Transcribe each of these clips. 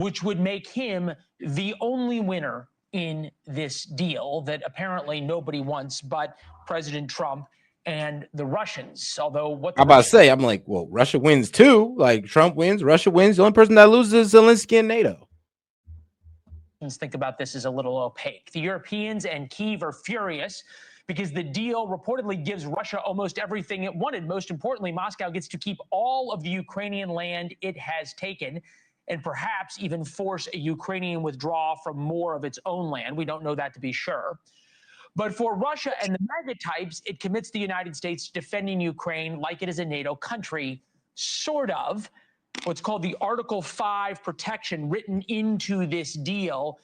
which would make him the only winner in this deal that apparently nobody wants but President Trump and the Russians. Although what I'm about to say, I'm like, well, Russia wins too. Like Trump wins, Russia wins. The only person that loses is Zelensky and NATO. Think about this as a little opaque. The Europeans and Kyiv are furious because the deal reportedly gives Russia almost everything it wanted. Most importantly, Moscow gets to keep all of the Ukrainian land it has taken and perhaps even force a Ukrainian withdrawal from more of its own land. We don't know that to be sure. But for Russia and the MAGA types, it commits the United States to defending Ukraine like it is a NATO country, sort of. What's called the Article 5 protection written into this deal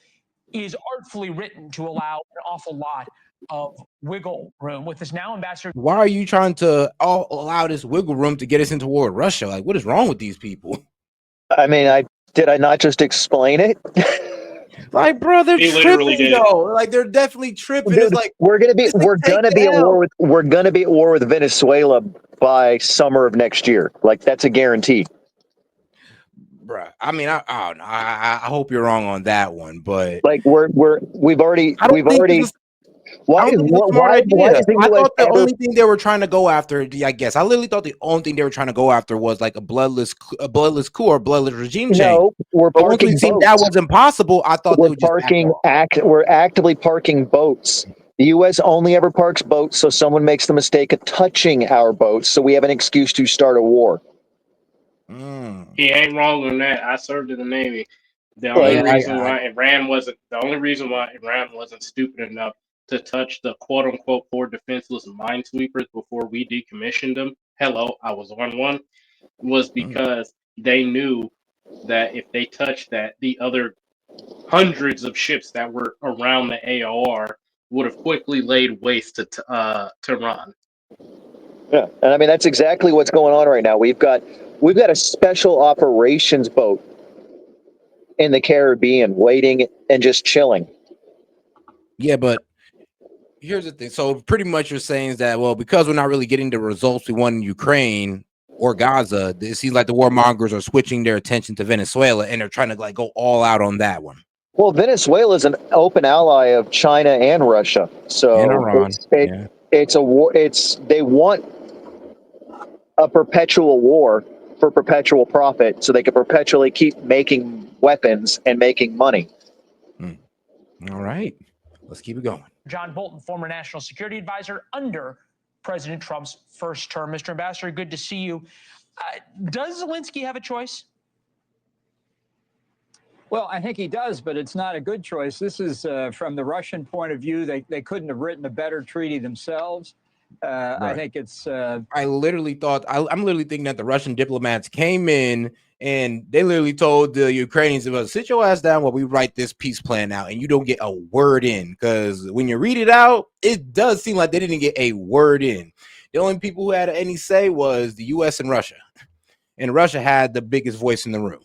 is artfully written to allow an awful lot of wiggle room. With this now, Ambassador, why are you trying to allow this wiggle room to get us into war with Russia? Like, what is wrong with these people? I mean, did I not just explain it? Like, bro, they're tripping though. Like, they're definitely tripping. Dude, it's like we're gonna be at war with Venezuela by summer of next year. Like, that's a guarantee. Bruh, I mean, I hope you're wrong on that one, but like we've already. I thought the only thing they were trying to go after, I guess, I literally thought the only thing they were trying to go after was like a bloodless coup or a bloodless regime change. No, we're but once we seen that was impossible, I thought we're actively parking boats. The U.S. only ever parks boats, so someone makes the mistake of touching our boats, so we have an excuse to start a war. He ain't wrong on that. I served in the Navy. The only reason why Iran wasn't stupid enough to touch the quote-unquote poor defenseless minesweepers before we decommissioned them. Hello, I was on one. Was because they knew that if they touched that, the other hundreds of ships that were around the AOR would have quickly laid waste to Tehran. Yeah, and I mean that's exactly what's going on right now. We've got a special operations boat in the Caribbean waiting and just chilling. Yeah, but here's the thing. So pretty much you're saying is that, well, because we're not really getting the results we want in Ukraine or Gaza, it seems like the warmongers are switching their attention to Venezuela and they're trying to like go all out on that one. Well, Venezuela is an open ally of China and Russia, so and Iran. It's a war. They want a perpetual war for perpetual profit, so they can perpetually keep making weapons and making money. All right, let's keep it going. John Bolton, former national security advisor under President Trump's first term. Mr. Ambassador, good to see you. Does Zelensky have a choice? Well, I think he does, but it's not a good choice. This is from the Russian point of view. They couldn't have written a better treaty themselves. Right. I think it's. I literally thought I'm literally thinking that the Russian diplomats came in and they literally told the Ukrainians, "Well, sit your ass down while we write this peace plan out," and you don't get a word in, because when you read it out, it does seem like they didn't get a word in. The only people who had any say was the U.S. and Russia had the biggest voice in the room.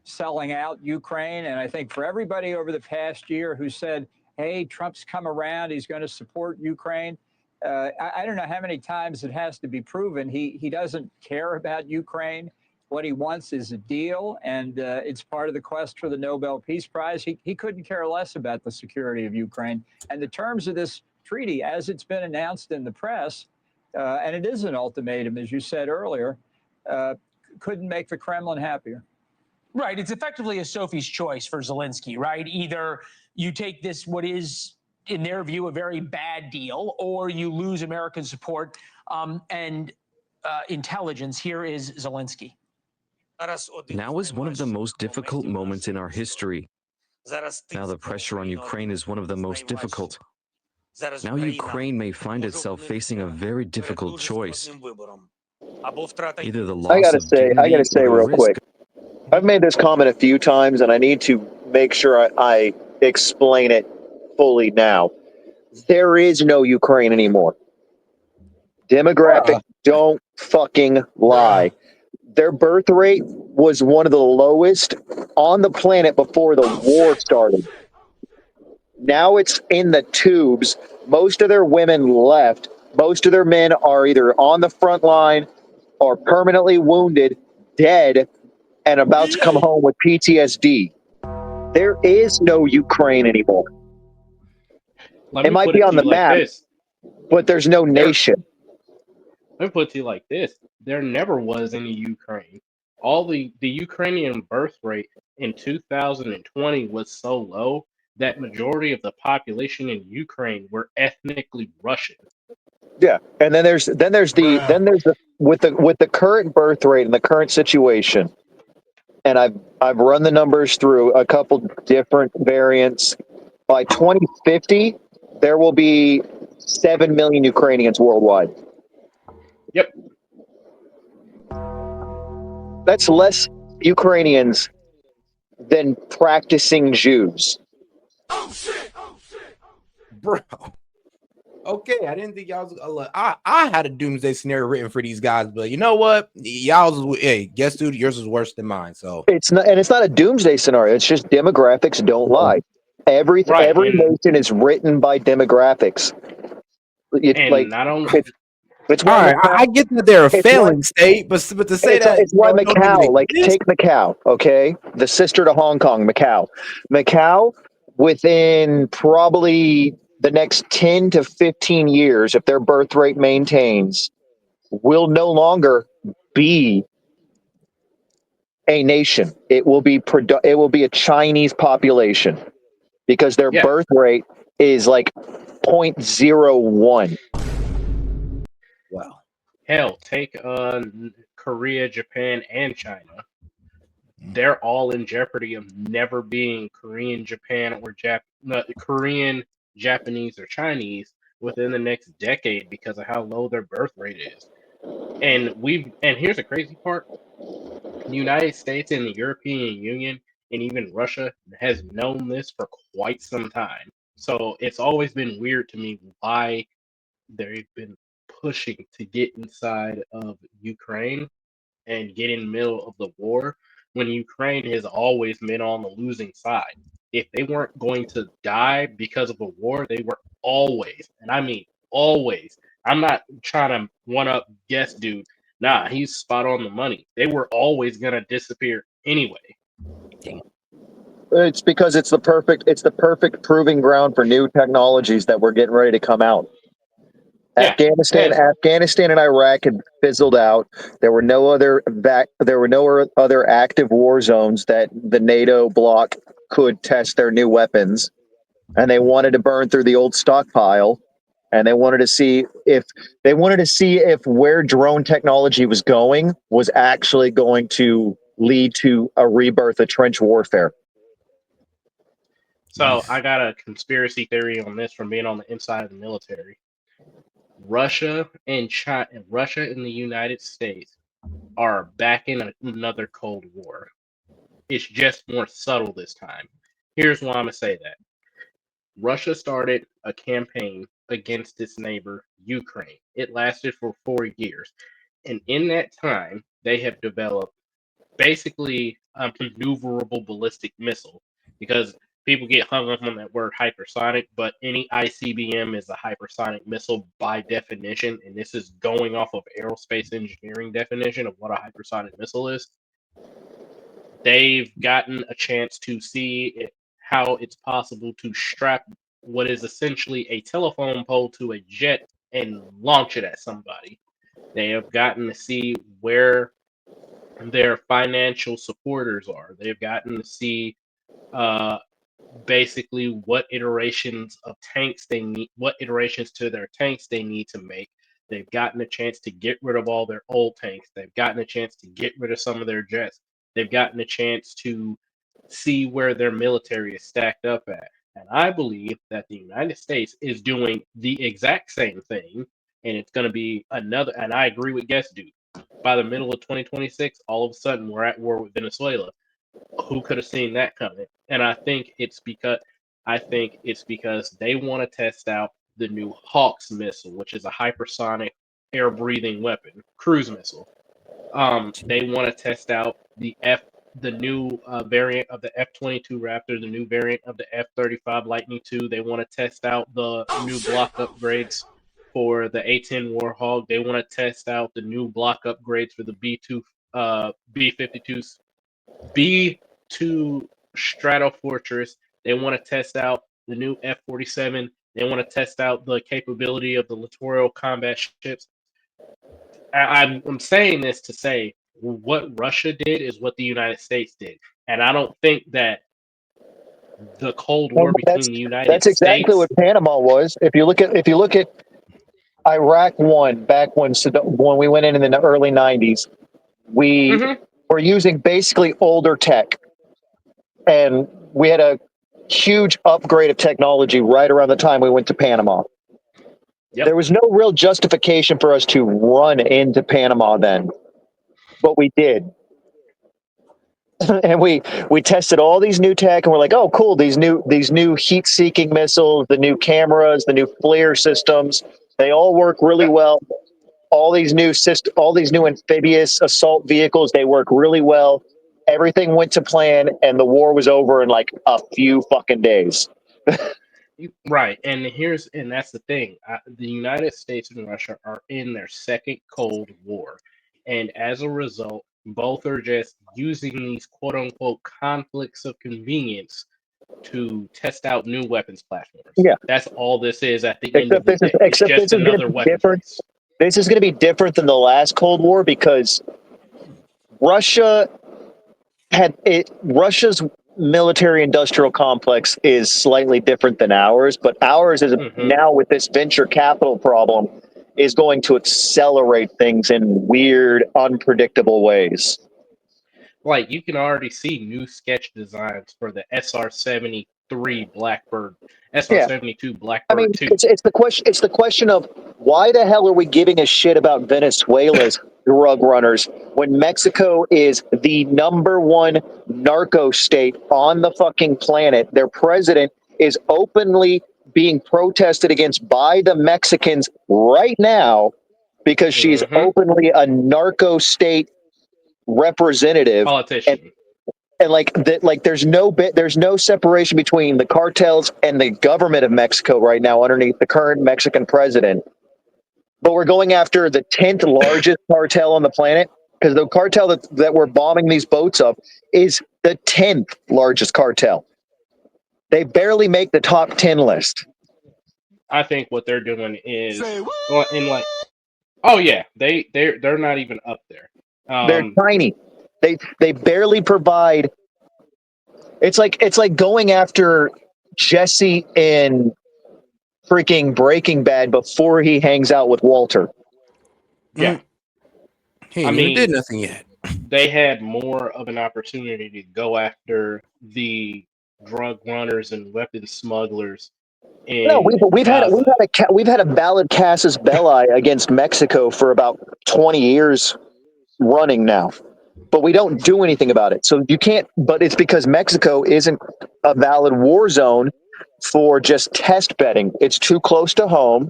Selling out Ukraine, and I think for everybody over the past year who said, "Hey, Trump's come around; he's going to support Ukraine." I don't know how many times it has to be proven he doesn't care about Ukraine. What he wants is a deal, and it's part of the quest for the Nobel Peace Prize. He couldn't care less about the security of Ukraine. And the terms of this treaty, as it's been announced in the press, and it is an ultimatum, as you said earlier, couldn't make the Kremlin happier. Right. It's effectively a Sophie's choice for Zelensky, right? Either you take this, what is, in their view, a very bad deal, or you lose American support and intelligence. Here is Zelensky. Now is one of the most difficult moments in our history. Now the pressure on Ukraine is one of the most difficult. Now Ukraine may find itself facing a very difficult choice. Either the loss I gotta say real quick, I've made this comment a few times, and I need to make sure I explain it fully now. There is no Ukraine anymore. Demographics don't fucking lie. Their birth rate was one of the lowest on the planet before the war started. Now it's in the tubes. Most of their women left. Most of their men are either on the front line or permanently wounded, dead, and about to come home with PTSD. There is no Ukraine anymore. It might be on the map, but there's no nation. Let me put it to you like this. There never was any Ukraine. All the Ukrainian birth rate in 2020 was so low that majority of the population in Ukraine were ethnically Russian. Yeah, and then there's the with the current birth rate and the current situation, and I've run the numbers through a couple different variants. By 2050, there will be 7 million Ukrainians worldwide. Yep. That's less Ukrainians than practicing Jews. Bro. Okay, I didn't think y'all was. I had a doomsday scenario written for these guys, but you know what? Y'all's, hey, guess dude, yours is worse than mine. So it's not a doomsday scenario. It's just demographics don't lie. Every nation is written by demographics. It's all right. I get that they're a failing state, but to say it's why Macau, take Macau, okay, the sister to Hong Kong, Macau, within probably the next 10 to 15 years, if their birth rate maintains, will no longer be a nation. It will be a Chinese population because their birth rate is like 0.01. Wow. Hell, take Korea, Japan, and China. They're all in jeopardy of never being Korean, Japan, or Korean, Japanese, or Chinese within the next decade because of how low their birth rate is. And here's the crazy part: the United States and the European Union and even Russia has known this for quite some time. So it's always been weird to me why they've been pushing to get inside of Ukraine and get in the middle of the war when Ukraine has always been on the losing side. If they weren't going to die because of a war, they were always, and I mean always. I'm not trying to one up guess dude. Nah, he's spot on the money. They were always gonna disappear anyway. It's because it's the perfect proving ground for new technologies that we're getting ready to come out. Yeah. Afghanistan and Iraq had fizzled out. There were no other active war zones that the NATO bloc could test their new weapons, and they wanted to burn through the old stockpile, and they wanted to see if where drone technology was going was actually going to lead to a rebirth of trench warfare. So I got a conspiracy theory on this from being on the inside of the military. Russia and the United States are back in another Cold War. It's just more subtle this time. Here's why I'm gonna say that. Russia started a campaign against its neighbor, Ukraine. It lasted for 4 years. And in that time, they have developed basically a maneuverable ballistic missile because people get hung up on that word hypersonic, but any ICBM is a hypersonic missile by definition, and this is going off of aerospace engineering definition of what a hypersonic missile is. They've gotten a chance to see how it's possible to strap what is essentially a telephone pole to a jet and launch it at somebody. They have gotten to see where their financial supporters are. They've gotten to see basically what iterations of tanks they need, what iterations to their tanks they need to make. They've gotten a chance to get rid of all their old tanks. They've gotten a chance to get rid of some of their jets. They've gotten a chance to see where their military is stacked up at. And I believe that the United States is doing the exact same thing. And it's going to be another, and I agree with Guest Dude. By the middle of 2026, all of a sudden we're at war with Venezuela. Who could have seen that coming? And I think it's because they want to test out the new Hawks missile, which is a hypersonic air-breathing weapon, cruise missile. They want to test out the new variant of the F-22 Raptor, the new variant of the F-35 Lightning II. They want to test out the new block upgrades for the A-10 Warhawk. They want to test out the new block upgrades for the B-52 B-2 Stratofortress. They want to test out the new F-47. They want to test out the capability of the littoral combat ships. I'm saying this to say what Russia did is what the United States did, and I don't think that the Cold War between the United That's exactly States. what Panama was. If you look at Iraq one back when we went in the early '90s, we were using basically older tech, and we had a huge upgrade of technology right around the time we went to Panama. Yep. There was no real justification for us to run into Panama then, but we did. And we tested all these new tech, and we're like, oh, cool! These new heat-seeking missiles, the new cameras, the new FLIR systems, they all work really well. All these new amphibious assault vehicles, they work really well. Everything went to plan, and the war was over in like a few fucking days. Right, and that's the thing. The United States and Russia are in their second Cold War, and as a result, both are just using these quote unquote conflicts of convenience to test out new weapons platforms. Yeah, that's all this is at the end of the day. It's just another weapons race. This is going to be different than the last Cold War because Russia's military industrial complex is slightly different than ours, but ours is now with this venture capital problem is going to accelerate things in weird, unpredictable ways. Like you can already see new sketch designs for the SR-73 Blackbird, SR-72 Blackbird 2. It's the question of why the hell are we giving a shit about Venezuela's drug runners when Mexico is the #1 narco state on the fucking planet? Their president is openly being protested against by the Mexicans right now because she's openly a narco state representative. Politician. And there's no separation between the cartels and the government of Mexico right now underneath the current Mexican president. But we're going after the 10th largest cartel on the planet because the cartel that we're bombing these boats up is the 10th largest cartel. They barely make the top 10 list. I think what they're doing is oh yeah, they're not even up there. They're tiny. They barely provide. It's like going after Jesse in freaking Breaking Bad before he hangs out with Walter. Yeah. He ain't even did nothing yet. They had more of an opportunity to go after the drug runners and weapon smugglers. We've had a valid casus belli against Mexico for about 20 years running now, but we don't do anything about it. So you can't. But it's because Mexico isn't a valid war zone for just test betting. It's too close to home.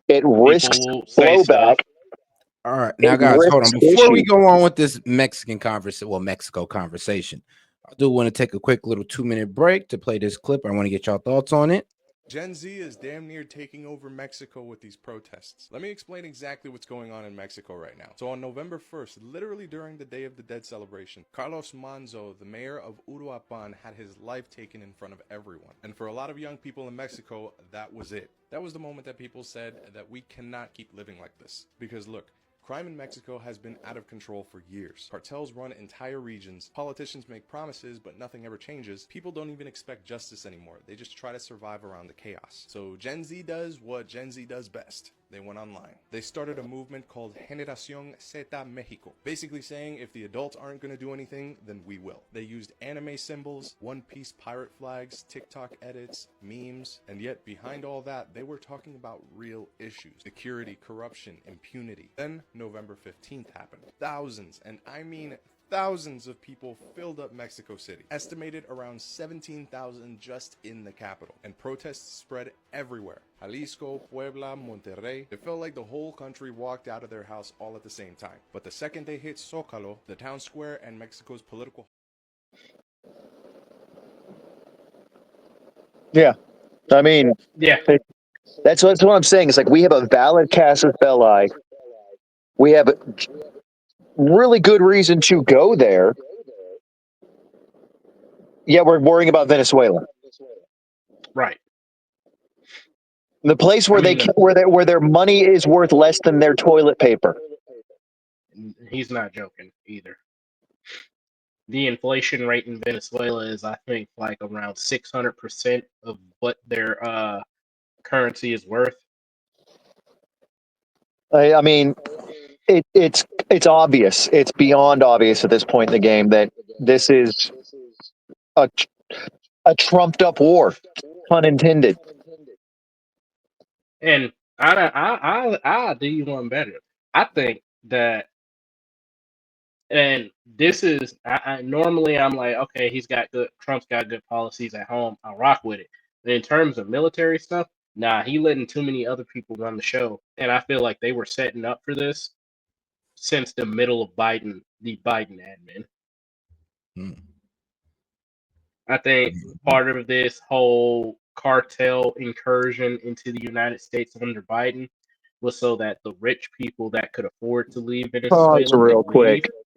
It risks blowback. All right, now guys, hold on. Before we go on with this Mexico conversation, I do want to take a quick little 2-minute break to play this clip. I want to get y'all thoughts on it. Gen Z is damn near taking over Mexico with these protests. Let me explain exactly what's going on in Mexico right now. So on November 1st, literally during the Day of the Dead celebration, Carlos Manzo, the mayor of Uruapan, had his life taken in front of everyone. And for a lot of young people in Mexico, that was it. That was the moment that people said that we cannot keep living like this. Because look, crime in Mexico has been out of control for years. Cartels run entire regions. Politicians make promises, but nothing ever changes. People don't even expect justice anymore. They just try to survive around the chaos. So Gen Z does what Gen Z does best. They went online. They started a movement called Generación Z Mexico, basically saying if the adults aren't going to do anything, then we will. They used anime symbols, One Piece pirate flags, TikTok edits, memes, and yet behind all that, they were talking about real issues: security, corruption, impunity. Then November 15th happened. Thousands, and I mean thousands of people filled up Mexico City, estimated around 17,000 just in the capital, and protests spread everywhere. Jalisco, Puebla, Monterrey. It felt like the whole country walked out of their house all at the same time. But the second they hit Zócalo, the town square, and Mexico's political... Yeah, I mean, that's what I'm saying. It's like we have a valid casus belli. We have really good reason to go there, Yeah, we're worrying about Venezuela. Right. The place where where their money is worth less than their toilet paper. He's not joking either. The inflation rate in Venezuela is, I think, like around 600% of what their currency is worth. I mean, it's obvious. It's beyond obvious at this point in the game that this is a trumped up war, pun intended. And I do you one better. I think that, and this is, normally I'm like, okay, Trump's got good policies at home. I'll rock with it. But in terms of military stuff, nah, he letting too many other people run the show. And I feel like they were setting up for this since the middle of the Biden admin. I think part of this whole cartel incursion into the United States under Biden was so that the rich people that could afford to leave Venezuela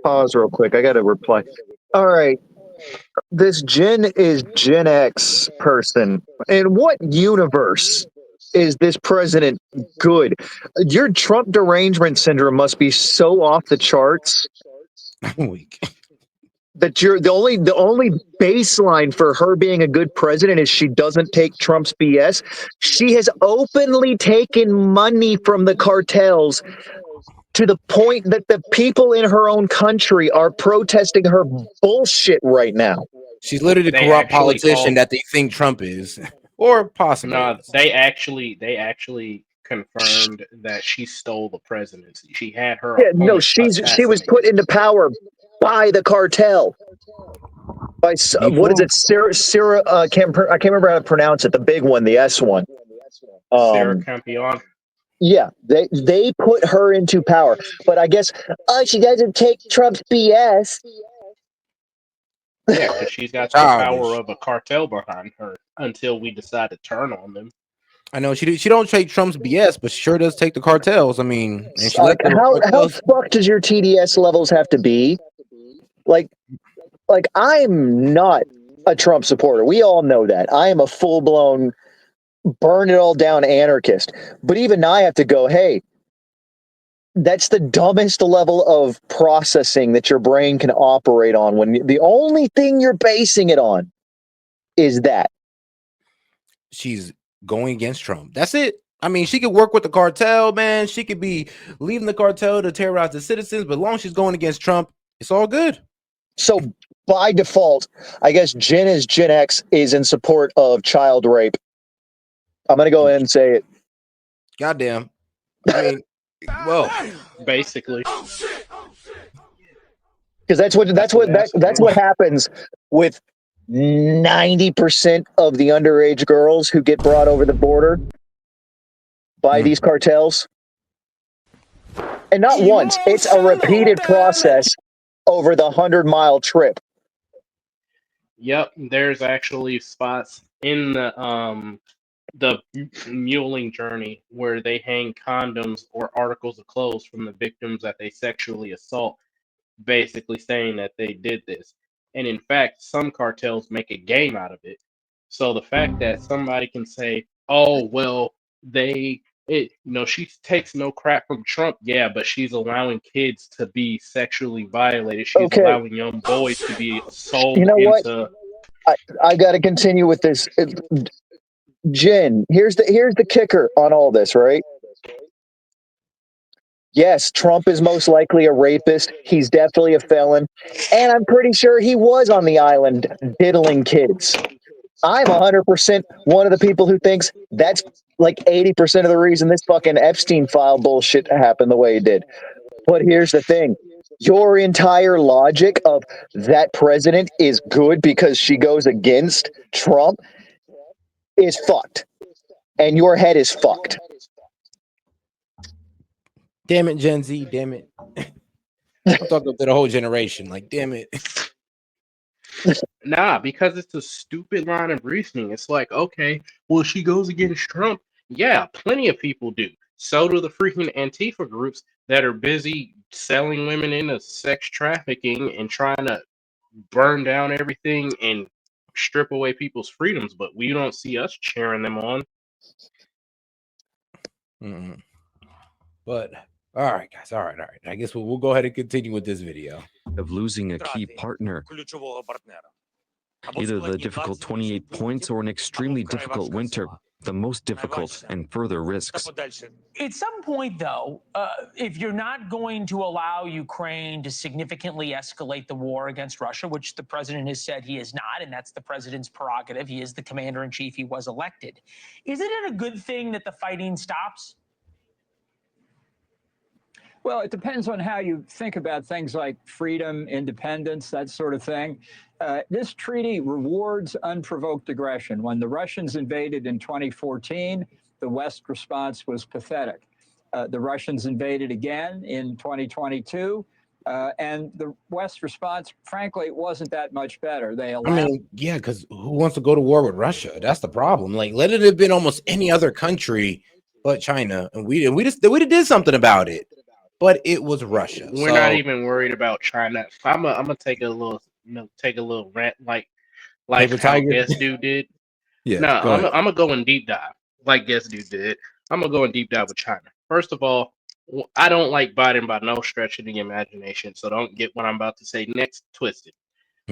Pause real quick. I got to reply. All right. This Jen is Gen X person. In what universe is this president good? Your Trump derangement syndrome must be so off the charts that you're the only baseline for her being a good president is she doesn't take Trump's BS. She has openly taken money from the cartels to the point that the people in her own country are protesting her bullshit right now. She's literally the corrupt politician that they think Trump is, or possibly. No, they actually confirmed that she stole the presidency. She had her. Yeah, no, she was put into power by the cartel. By what is it? Sarah I can't remember how to pronounce it. The big one, the S one. Sarah Campion. Yeah, they put her into power, but I guess she doesn't take Trump's BS. Yeah, because she's got the power of a cartel behind her until we decide to turn on them. I know she don't take Trump's BS, but she sure does take the cartels. I mean, and she let how fucked does your TDS levels have to be? Like I'm not a Trump supporter. We all know that. I am a full blown burn it all down anarchist. But even I have to go, hey, that's the dumbest level of processing that your brain can operate on when the only thing you're basing it on is that. She's going against Trump. That's it. I mean, she could work with the cartel, man. She could be leaving the cartel to terrorize the citizens, but as long as she's going against Trump, it's all good. So by default, I guess Gen X is in support of child rape. I'm going to go ahead and say it. Goddamn. I mean, well, basically, because that's what happens with 90% of the underage girls who get brought over the border by these cartels. And not once, it's a repeated process over the 100-mile trip. Yep, there's actually spots in the muling journey where they hang condoms or articles of clothes from the victims that they sexually assault, basically saying that they did this. And in fact, some cartels make a game out of it. So the fact that somebody can say, oh, well, she takes no crap from Trump, yeah, but she's allowing kids to be sexually violated. She's allowing young boys to be sold into. I got to continue with this. Jen, here's the kicker on all this, right? Yes, Trump is most likely a rapist. He's definitely a felon. And I'm pretty sure he was on the island diddling kids. I'm 100% one of the people who thinks that's like 80% of the reason this fucking Epstein file bullshit happened the way it did. But here's the thing. Your entire logic of that president is good because she goes against Trump is fucked. And your head is fucked. Damn it, Gen Z, damn it. I'm talking to the whole generation. Like, damn it. Nah, because it's a stupid line of reasoning. It's like, okay, well, she goes against Trump. Yeah, plenty of people do. So do the freaking Antifa groups that are busy selling women into sex trafficking and trying to burn down everything and strip away people's freedoms, but we don't see us cheering them on. But all right, guys. All right. I guess we'll go ahead and continue with this video. Of losing a key partner. Either the difficult 28 points or an extremely difficult winter, the most difficult and further risks. At some point, though, if you're not going to allow Ukraine to significantly escalate the war against Russia, which the president has said he is not, and that's the president's prerogative, he is the commander-in-chief, he was elected, isn't it a good thing that the fighting stops? Well, it depends on how you think about things like freedom, independence, that sort of thing. This treaty rewards unprovoked aggression. When the Russians invaded in 2014, the West response was pathetic. The Russians invaded again in 2022, and the West response, frankly, wasn't that much better. They allowed. Yeah, because who wants to go to war with Russia? That's the problem. Like, let it have been almost any other country but China, and we did something about it. But it was Russia. We're not even worried about China. I'm gonna take a little rant like how Guest Dude did. Yeah. No, I'm gonna go in deep dive like Guest Dude did. I'm gonna go in deep dive with China. First of all, I don't like Biden by no stretch of the imagination, so don't get what I'm about to say next twisted.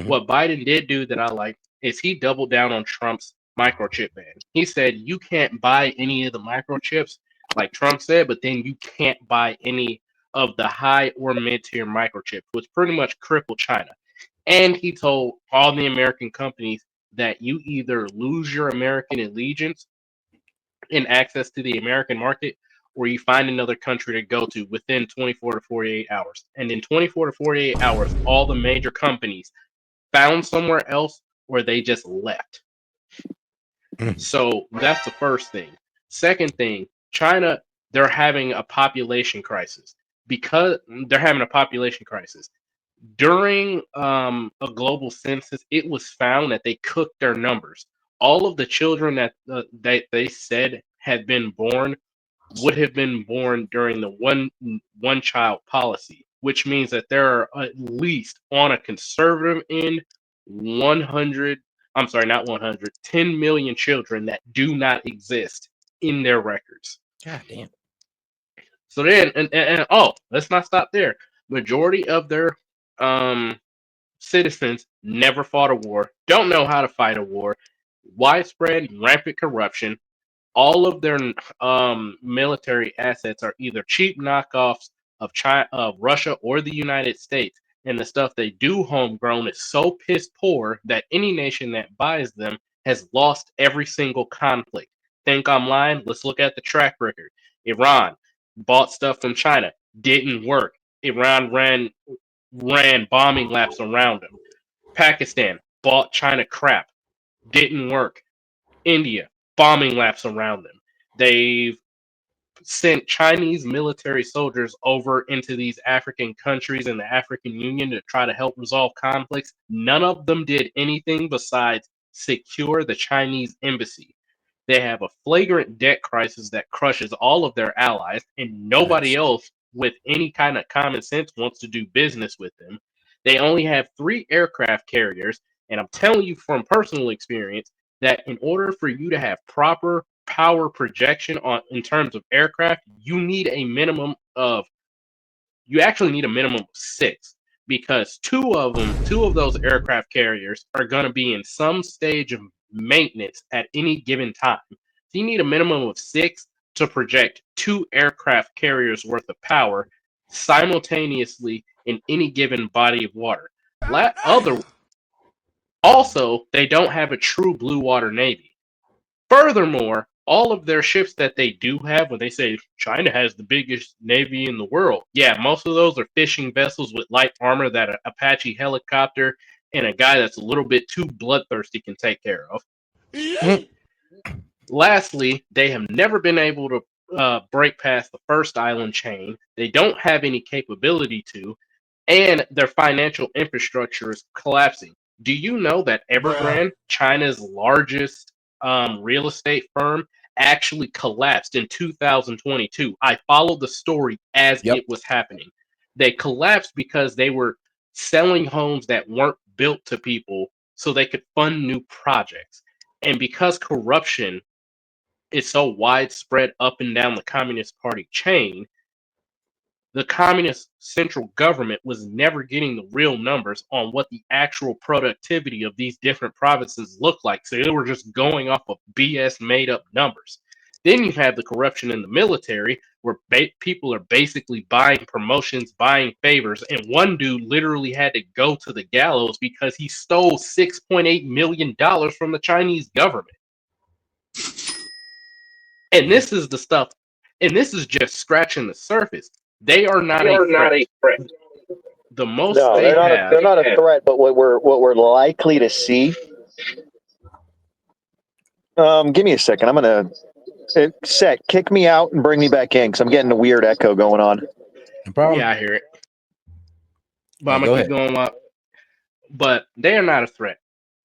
What Biden did do that I like is he doubled down on Trump's microchip ban. He said you can't buy any of the microchips like Trump said, but then you can't buy any of the high or mid-tier microchips, which pretty much crippled China. And he told all the American companies that you either lose your American allegiance and access to the American market, or you find another country to go to within 24 to 48 hours. And in 24 to 48 hours, all the major companies found somewhere else or they just left. So that's the first thing. Second thing, China, they're having a population crisis. Because they're having a population crisis. During a global census, it was found that they cooked their numbers. All of the children that they said had been born would have been born during the one child policy, which means that there are at least on a conservative end 10 million children that do not exist in their records. God damn. So then, and let's not stop there. Majority of their citizens never fought a war, don't know how to fight a war, widespread rampant corruption. All of their military assets are either cheap knockoffs of China, of Russia, or the United States, and the stuff they do homegrown is so piss poor that any nation that buys them has lost every single conflict. Think I'm lying? Let's look at the track record. Iran bought stuff from China, didn't work. Iran ran bombing laps around them. Pakistan bought China crap, didn't work. India bombing laps around them. They've sent Chinese military soldiers over into these African countries and the African Union to try to help resolve conflicts. None of them did anything besides secure the Chinese embassy. They have a flagrant debt crisis that crushes all of their allies, and nobody else with any kind of common sense wants to do business with them. They only have 3 aircraft carriers, and I'm telling you from personal experience that in order for you to have proper power projection in terms of aircraft, you actually need a minimum of 6, because 2 of those aircraft carriers are going to be in some stage of maintenance at any given time. So you need a minimum of 6 to project 2 aircraft carriers worth of power simultaneously in any given body of water. Also, they don't have a true blue water navy. Furthermore, all of their ships that they do have, when they say China has the biggest navy in the world, yeah, most of those are fishing vessels with light armor that an Apache helicopter and a guy that's a little bit too bloodthirsty can take care of. Lastly, they have never been able to break past the first island chain. They don't have any capability to, and their financial infrastructure is collapsing. Do you know that Evergrande, China's largest real estate firm, actually collapsed in 2022? I followed the story as it was happening. They collapsed because they were selling homes that weren't built to people so they could fund new projects. And because corruption is so widespread up and down the Communist Party chain, the communist central government was never getting the real numbers on what the actual productivity of these different provinces looked like. So they were just going off of BS made up numbers. Then you have the corruption in the military, where people are basically buying promotions, buying favors, and one dude literally had to go to the gallows because he stole $6.8 million from the Chinese government. And this is the stuff, and this is just scratching the surface. They are not a threat. The most No, they have, they're not a threat, but what we're likely to see. Give me a second. I'm gonna Set, kick me out and bring me back in because I'm getting a weird echo going on. No problem. Yeah, I hear it. But Yeah, I'm gonna keep going up. But they are not a threat.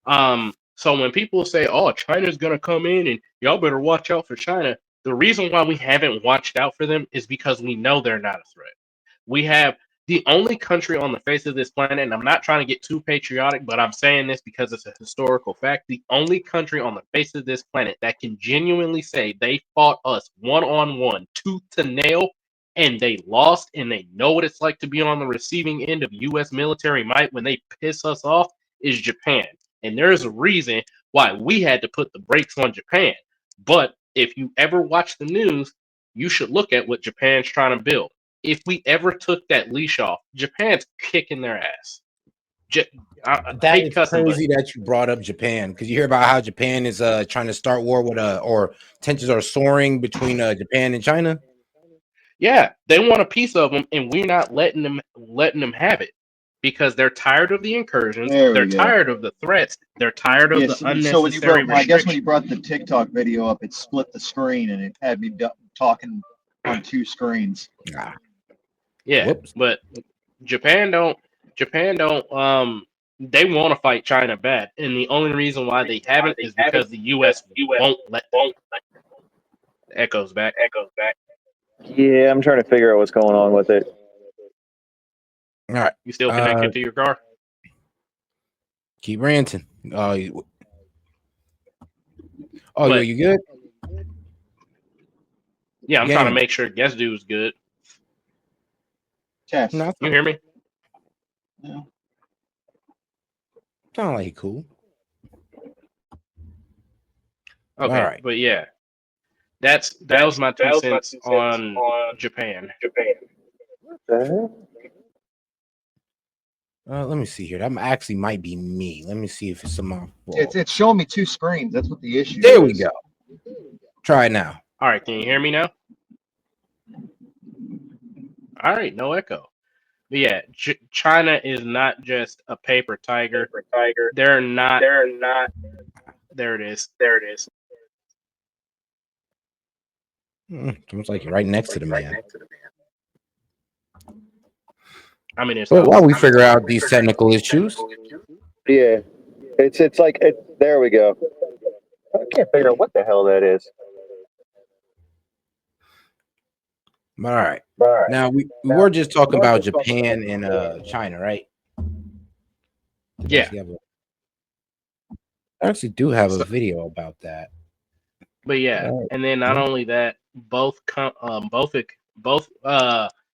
So when people say, "Oh, China's gonna come in and y'all better watch out for China," the reason why we haven't watched out for them is because we know they're not a threat. We have the only country on the face of this planet, and I'm not trying to get too patriotic, but I'm saying this because it's a historical fact. The only country on the face of this planet that can genuinely say they fought us one-on-one, tooth to nail, and they lost, and they know what it's like to be on the receiving end of U.S. military might when they piss us off, is Japan. And there's a reason why we had to put the brakes on Japan. But if you ever watch the news, you should look at what Japan's trying to build. If we ever took that leash off, Japan's kicking their ass. I That hate is cussing, crazy that you brought up Japan, because you hear about how Japan is trying to start war with or tensions are soaring between Japan and China. Yeah, they want a piece of them, and we're not letting them have it because they're tired of the incursions. They're tired of the threats. They're tired of the unnecessary I guess when you brought the TikTok video up, it split the screen and it had me talking on two screens. Yeah, whoops. But Japan don't. They want to fight China bad, and the only reason why they haven't is because the U.S. won't let them. Echoes back. Yeah, I'm trying to figure out what's going on with it. All right. You still connected to your car? Keep ranting. You good? Yeah, I'm trying to make sure guest dude's good. Test. No, you hear me? No. Sound like cool. Okay, all right. But yeah, that was my 2 cents on Japan. What the heck? Let me see here. That actually might be me. Let me see if it's my fault. It's showing me two screens. That's what the issue is. There we go. Try it now. All right, can you hear me now? All right, no echo. But yeah, China is not just a paper tiger. They're not. There it is. Almost like you're right next to the man. I mean, but while we figure out these technical issues. Yeah, it's like there we go. I can't figure out what the hell that is. All right. Now we were just talking about Japan and China, right? Yeah. I actually do have a video about that. But yeah, and then not only that, both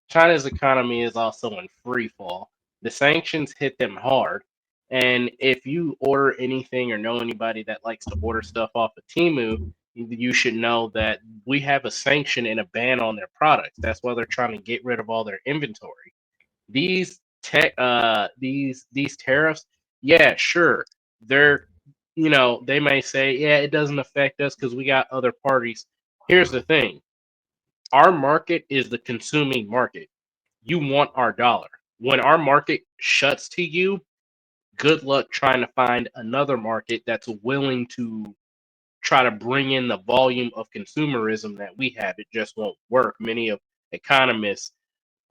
China's economy is also in free fall. The sanctions hit them hard, and if you order anything or know anybody that likes to order stuff off of Temu, you should know that we have a sanction and a ban on their products. That's why they're trying to get rid of all their inventory. These tariffs, yeah, sure, they're they may say, yeah, it doesn't affect us because we got other parties. Here's the thing. Our market is the consuming market. You want our dollar. When our market shuts to you, good luck trying to find another market that's willing to try to bring in the volume of consumerism that we have. It just won't work. Many of economists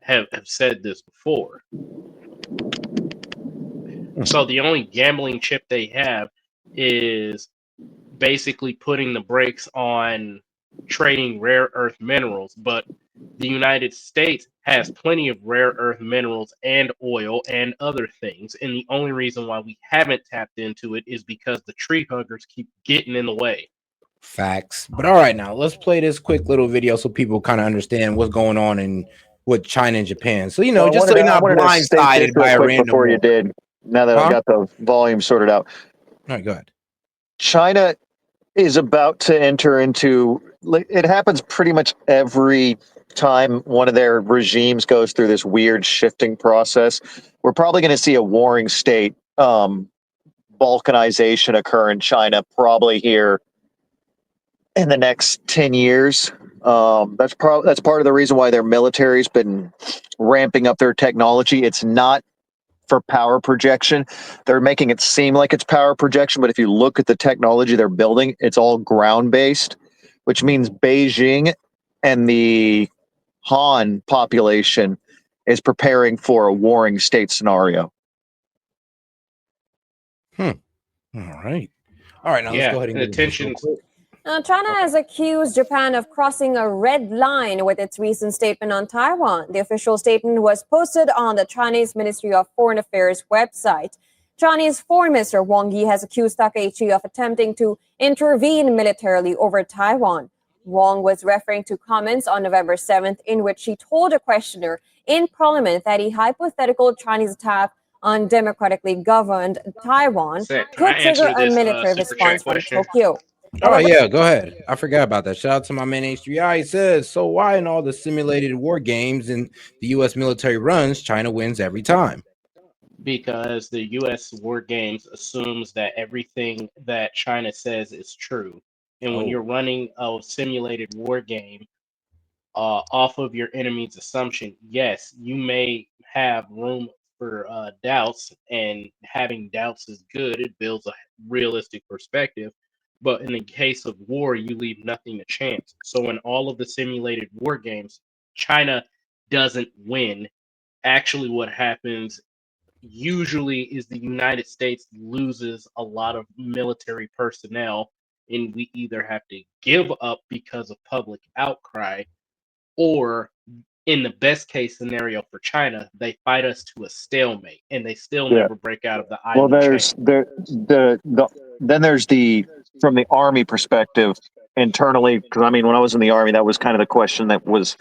have said this before. So the only gambling chip they have is basically putting the brakes on trading rare earth minerals. But The United States has plenty of rare earth minerals and oil and other things, and the only reason why we haven't tapped into it is because the tree huggers keep getting in the way. Facts. But all right, now let's play this quick little video so people kind of understand what's going on in with China and Japan. So Well, just so you're not I wanted to state this blindsided real by a quick random before you war. did. Now that I got the volume sorted out, All right, go ahead. China is about to enter into. It happens pretty much every time one of their regimes goes through this weird shifting process. We're probably going to see a warring state, balkanization occur in China, probably here in the next 10 years. That's part of the reason why their military's been ramping up their technology. It's not for power projection. They're making it seem like it's power projection, but if you look at the technology they're building, it's all ground based, which means Beijing and the Han population is preparing for a warring state scenario. All right. Now let's go ahead and the get into this real tensions. quick. China has accused Japan of crossing a red line with its recent statement on Taiwan. The official statement was posted on the Chinese Ministry of Foreign Affairs website. Chinese Foreign Minister Wang Yi has accused Takaichi of attempting to intervene militarily over Taiwan. Wang was referring to comments on November 7th in which she told a questioner in parliament that a hypothetical Chinese attack on democratically governed Taiwan could trigger a military response from Tokyo. Oh, yeah, go ahead. I forgot about that. Shout out to my man H3I. He says, so why in all the simulated war games and the U.S. military runs, China wins every time? Because the U.S. war games assumes that everything that China says is true. And when you're running a simulated war game off of your enemy's assumption, yes, you may have room for doubts, and having doubts is good. It builds a realistic perspective. But in the case of war, you leave nothing to chance. So in all of the simulated war games, China doesn't win. Actually, what happens usually is the United States loses a lot of military personnel, and we either have to give up because of public outcry, or in the best case scenario for China, they fight us to a stalemate, and they still never break out of the island. Well, then there's from the army perspective internally, because I mean, when I was in the army, that was kind of the question that was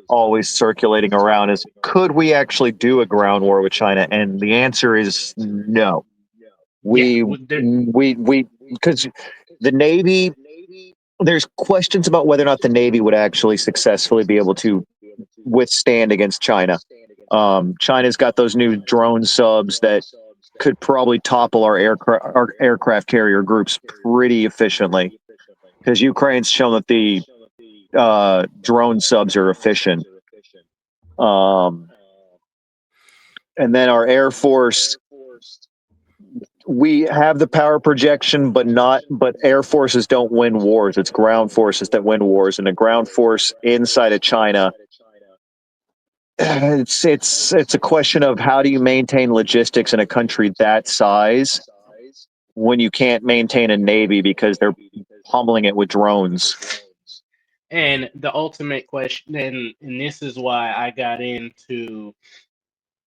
always circulating around: is could we actually do a ground war with China? And the answer is no. Because the Navy, there's questions about whether or not the Navy would actually successfully be able to withstand against China. China's got those new drone subs that could probably topple our aircraft carrier groups pretty efficiently, because Ukraine's shown that the drone subs are efficient. And then our Air Force, we have the power projection, but air forces don't win wars. It's ground forces that win wars, and the ground force inside of China, it's a question of how do you maintain logistics in a country that size when you can't maintain a navy because they're pummeling it with drones. And the ultimate question, and this is why I got into,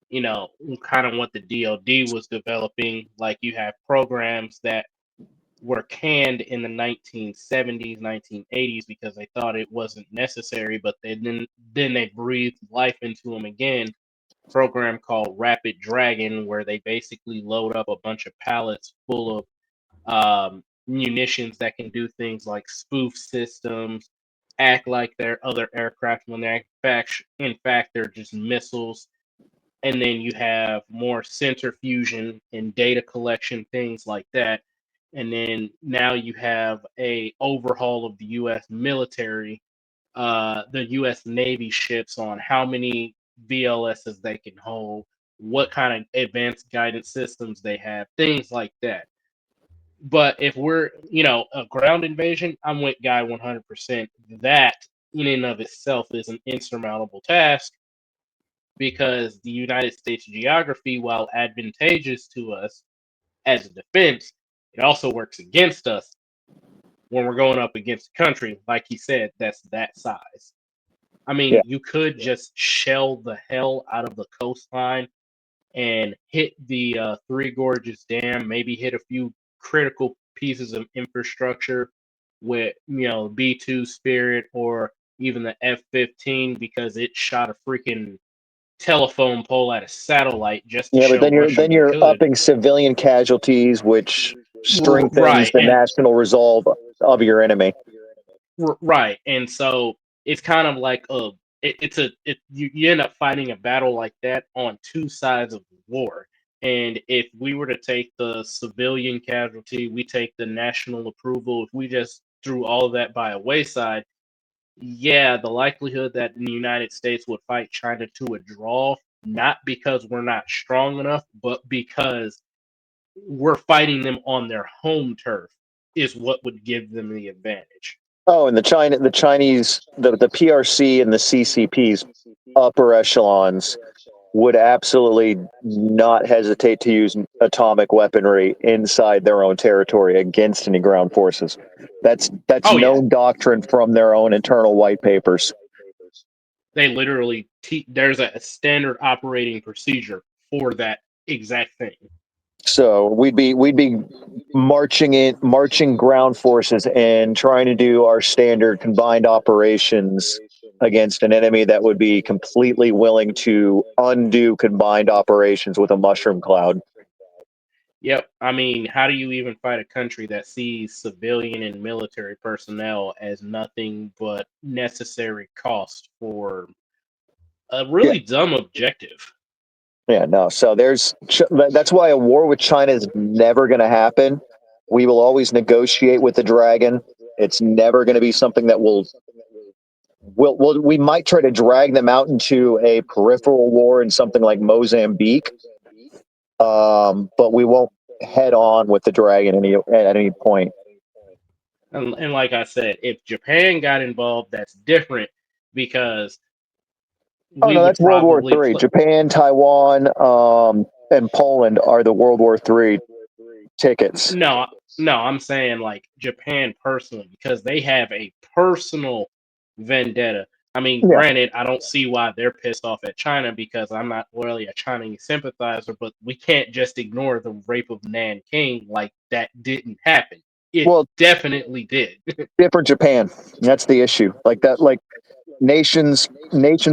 kind of what the DoD was developing. Like, you have programs that were canned in the 1970s, 1980s because they thought it wasn't necessary, but then they breathed life into them again. Program called Rapid Dragon, where they basically load up a bunch of pallets full of munitions that can do things like spoof systems, act like they're other aircraft when they're in fact they're just missiles. And then you have more centrifusion and data collection, things like that. And then now you have a overhaul of the U.S. military, the U.S. Navy ships, on how many VLSs they can hold, what kind of advanced guidance systems they have, things like that. But if we're, a ground invasion, I'm with Guy 100%. That in and of itself is an insurmountable task, because the United States geography, while advantageous to us as a defense, it also works against us when we're going up against a country, like he said, that's that size. I mean, you could just shell the hell out of the coastline and hit the Three Gorges Dam, maybe hit a few critical pieces of infrastructure with, B-2 Spirit or even the F-15 because it shot a freaking telephone pole at a satellite just to but show Russia then we you're could. upping civilian casualties, which strengthens Right, the national resolve of your enemy. Right, and so it's kind of like you end up fighting a battle like that on two sides of the war. And if we were to take the civilian casualty, we take the national approval, if we just threw all of that by a wayside, yeah, the likelihood that the United States would fight China to a draw, not because we're not strong enough, but because we're fighting them on their home turf, is what would give them the advantage. Oh, and the Chinese, the PRC and the CCP's upper echelons would absolutely not hesitate to use atomic weaponry inside their own territory against any ground forces. That's known doctrine from their own internal white papers. They literally there's a standard operating procedure for that exact thing. So we'd be marching ground forces and trying to do our standard combined operations against an enemy that would be completely willing to undo combined operations with a mushroom cloud. Yep. I mean, how do you even fight a country that sees civilian and military personnel as nothing but necessary cost for a really dumb objective? Yeah, no. So that's why a war with China is never going to happen. We will always negotiate with the dragon. It's never going to be something that we might try to drag them out into a peripheral war in something like Mozambique, but we won't head on with the dragon at any point. And like I said, if Japan got involved, that's different because that's World War III. Japan, Taiwan, and Poland are the World War III tickets. No, I'm saying like Japan personally because they have a personal vendetta. I mean, granted, I don't see why they're pissed off at China because I'm not really a Chinese sympathizer, but we can't just ignore the rape of Nanking like that didn't happen. It definitely did. Different Japan. That's the issue. Like that, like nations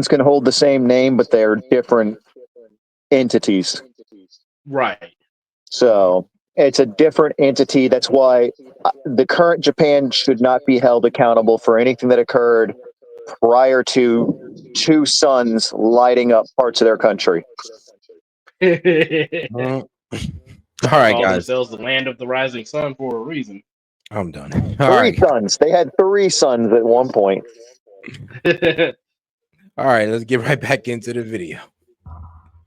can hold the same name, but they're different entities. Right. So it's a different entity. That's why the current Japan should not be held accountable for anything that occurred prior to two suns lighting up parts of their country. All right, call guys. themselves the land of the rising sun for a reason. I'm done. Three suns. They had three suns at one point. All right, let's get right back into the video.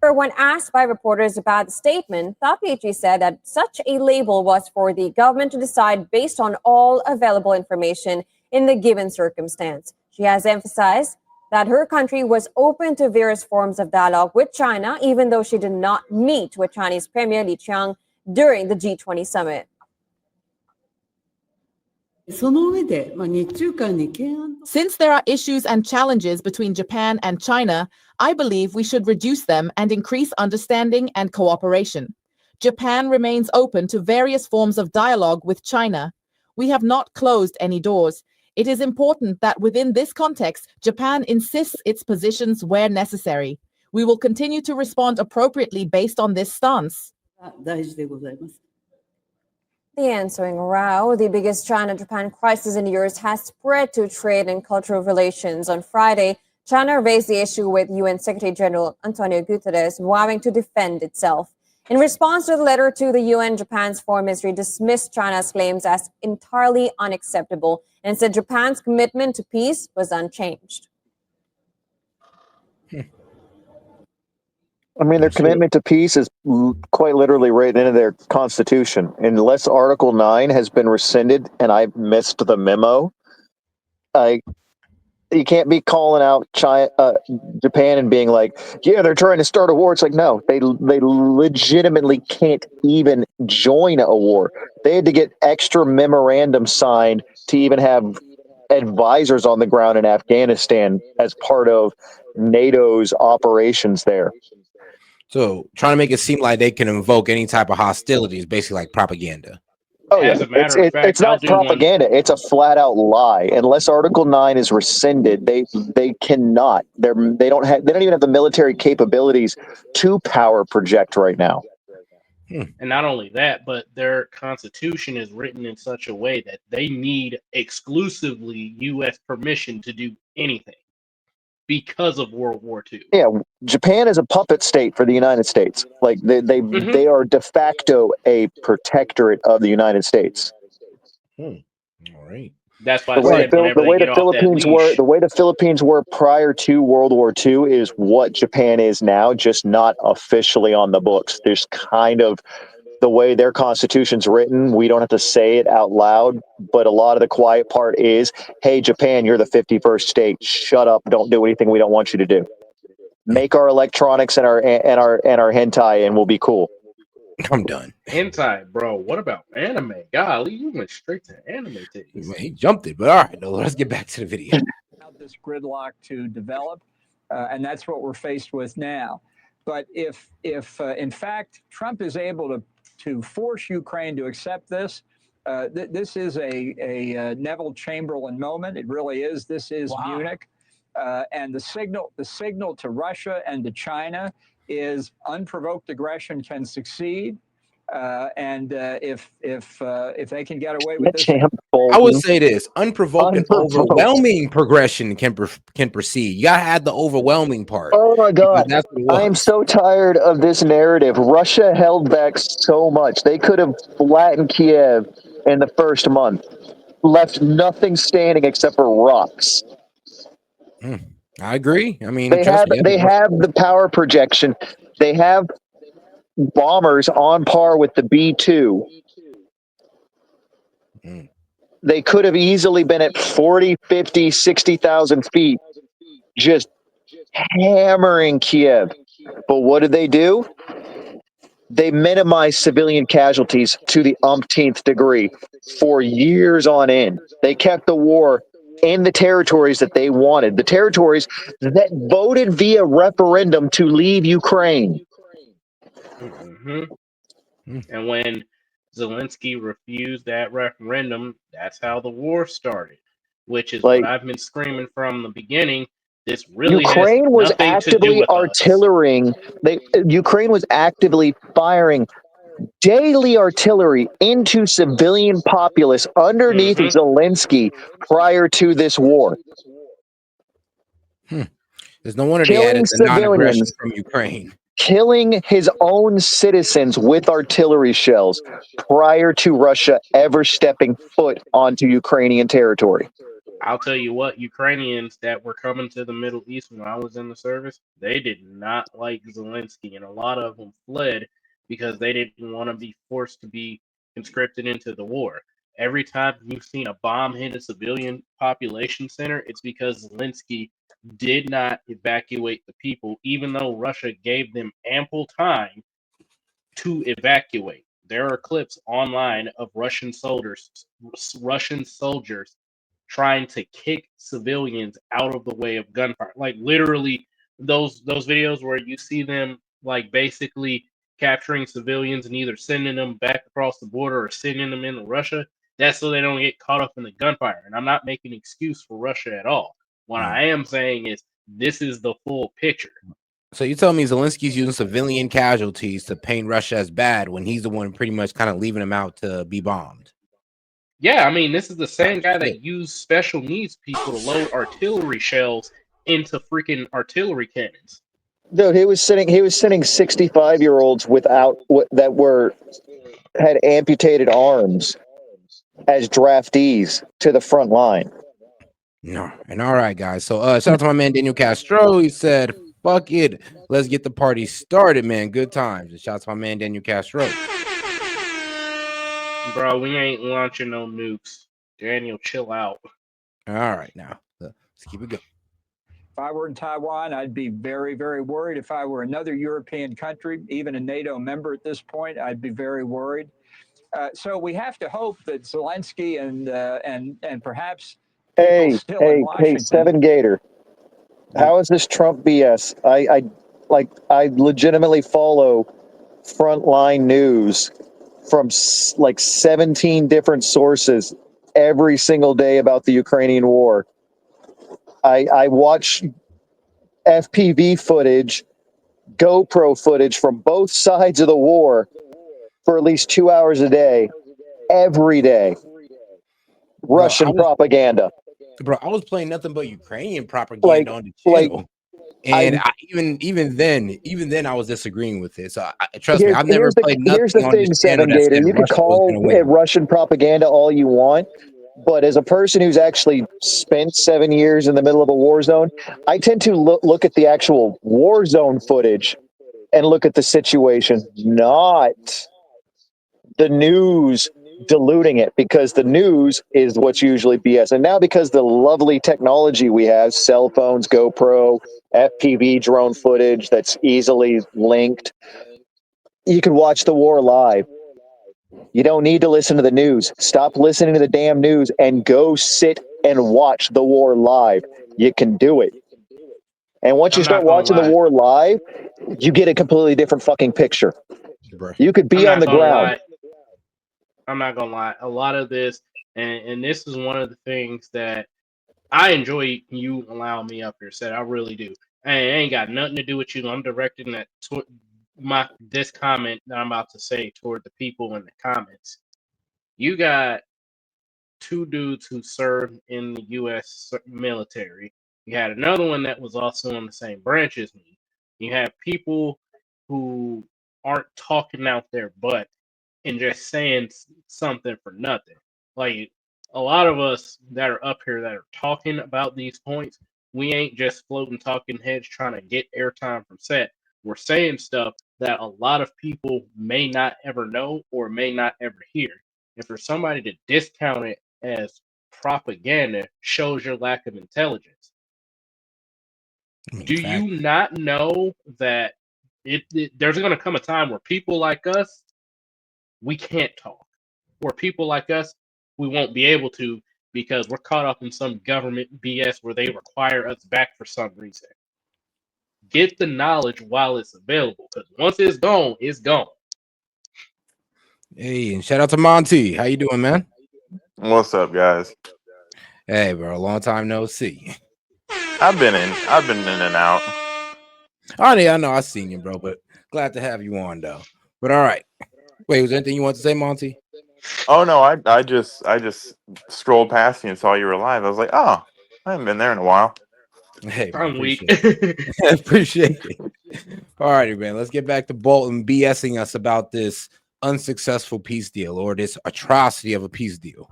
When asked by reporters about the statement, Thapichi said that such a label was for the government to decide based on all available information in the given circumstance. She has emphasized that her country was open to various forms of dialogue with China, even though she did not meet with Chinese Premier Li Qiang during the G20 summit. Since there are issues and challenges between Japan and China, I believe we should reduce them and increase understanding and cooperation. Japan remains open to various forms of dialogue with China. We have not closed any doors. It is important that within this context, Japan insists its positions where necessary. We will continue to respond appropriately based on this stance. The ensuing row, the biggest China-Japan crisis in years, has spread to trade and cultural relations. On Friday, China raised the issue with UN Secretary General Antonio Guterres, vowing to defend itself. In response to the letter to the UN, Japan's foreign ministry dismissed China's claims as entirely unacceptable and said Japan's commitment to peace was unchanged. I mean, their commitment to peace is quite literally written into their constitution. Unless Article 9 has been rescinded, and I missed the memo, you can't be calling out Japan and being like, yeah, they're trying to start a war. It's like, no, they legitimately can't even join a war. They had to get extra memorandums signed to even have advisors on the ground in Afghanistan as part of NATO's operations there. So trying to make it seem like they can invoke any type of hostility is basically like propaganda. Oh yeah, As a matter of fact, it's not propaganda. It's a flat out lie. Unless Article 9 is rescinded, they cannot. They don't even have the military capabilities to power project right now. And not only that, but their constitution is written in such a way that they need exclusively U.S. permission to do anything because of World War II. Yeah, Japan is a puppet state for the United States. Like they are de facto a protectorate of the United States. All right. That's why I said whenever they get off that leash. The way the Philippines were prior to World War II is what Japan is now, just not officially on the books. There's kind of the way their constitution's written. We don't have to say it out loud, but a lot of the quiet part is, hey, Japan, you're the 51st state. Shut up. Don't do anything we don't want you to do. Make our electronics and our hentai, and we'll be cool. I'm done. Hentai, bro. What about anime? Golly, you went straight to anime titties. He jumped it, but all right, no, let's get back to the video. This gridlock to develop, and that's what we're faced with now. But if in fact Trump is able to force Ukraine to accept this, this is a Neville Chamberlain moment. It really is. This is Munich. And the signal to Russia and to China is unprovoked aggression can succeed, and if they can get away with this, I would say this: unprovoked and overwhelming progression can proceed. You gotta add the overwhelming part. Oh my God! I am was. so tired of this narrative. Russia held back so much. They could have flattened Kiev in the first month, left nothing standing except for rocks. I agree. I mean, they have the power projection. They have bombers on par with the B-2. They could have easily been at 40, 50, 60,000 feet, just hammering Kiev. But what did they do? They minimized civilian casualties to the umpteenth degree for years on end. They kept the war in the territories that they wanted, the territories that voted via referendum to leave Ukraine. And when Zelensky refused that referendum, that's how the war started, which is what I've been screaming from the beginning. This really Ukraine was actively artillerying. Ukraine was actively firing daily artillery into civilian populace underneath Zelensky prior to this war. There's no wonder they added the non-aggression from Ukraine. Killing his own citizens with artillery shells prior to Russia ever stepping foot onto Ukrainian territory. I'll tell you what, Ukrainians that were coming to the Middle East when I was in the service, they did not like Zelensky, and a lot of them fled because they didn't want to be forced to be conscripted into the war. Every time you've seen a bomb hit a civilian population center, it's because Zelensky did not evacuate the people, even though Russia gave them ample time to evacuate. There are clips online of Russian soldiers trying to kick civilians out of the way of gunfire. Like literally those videos where you see them like basically capturing civilians and either sending them back across the border or sending them into Russia. That's so they don't get caught up in the gunfire. And I'm not making an excuse for Russia at all. What I am saying is this is the full picture. So you tell me Zelensky's using civilian casualties to paint Russia as bad when he's the one pretty much kind of leaving them out to be bombed. Yeah, I mean, this is the same guy that used special needs people to load artillery shells into freaking artillery cannons. Dude, he was sending 65-year-olds had amputated arms as draftees to the front line. No, and all right, guys. So shout out to my man Daniel Castro. He said, "Fuck it, let's get the party started, man. Good times." And shout out to my man Daniel Castro. Bro, we ain't launching no nukes. Daniel, chill out. All right, now let's keep it going. If I were in Taiwan, I'd be very, very worried. If I were another European country, even a NATO member at this point, I'd be very worried. So we have to hope that Zelensky and perhaps people still in Washington. 7 Gator. How is this Trump BS? I legitimately follow frontline news from like 17 different sources every single day about the Ukrainian war. I watch FPV footage, GoPro footage from both sides of the war for at least 2 hours a day, every day. Russian propaganda. Bro, I was playing nothing but Ukrainian propaganda Like- on the like, channel. And even then, I was disagreeing with it. So trust me, I've never played nothing Here's the on thing, this channel 7 that Gator. said You can Russia was call going to it win. Russian propaganda all you want, but as a person who's actually spent 7 years in the middle of a war zone, I tend to look at the actual war zone footage and look at the situation, not the news diluting it, because the news is what's usually BS. And now because the lovely technology we have, cell phones, GoPro, FPV drone footage that's easily linked, you can watch the war live. You don't need to listen to the news. Stop listening to the damn news and go sit and watch the war live. You can do it. And once you start watching the war live, you get a completely different fucking picture. You could be on the ground. I'm not gonna lie. A lot of this, and this is one of the things that I enjoy you allowing me up here, Seth. I really do. And it ain't got nothing to do with you. I'm directing that this comment that I'm about to say toward the people in the comments. You got 2 dudes who served in the U.S. military. You had another one that was also in the same branch as me. You have people who aren't talking out their butt and just saying something for nothing. Like a lot of us that are up here that are talking about these points, we ain't just floating talking heads trying to get airtime from set. We're saying stuff that a lot of people may not ever know or may not ever hear. And for somebody to discount it as propaganda shows your lack of intelligence. Do you not know that there's going to come a time where people like us, we can't talk, or people like us, we won't be able to because we're caught up in some government BS where they require us back for some reason. Get the knowledge while it's available, because once it's gone, it's gone. Hey, and shout out to Monty. How you doing, man? What's up, guys? Hey, bro. Long time no see. I've been in and out. Oh, yeah, I know. I seen you, bro. But glad to have you on, though. But all right. Wait, was there anything you want to say, Monty? Oh no, I just scrolled past you and saw you were live. I was like, oh, I haven't been there in a while. Hey, man, I'm weak. Appreciate it. All righty, man. Let's get back to Bolton BSing us about this unsuccessful peace deal, or this atrocity of a peace deal.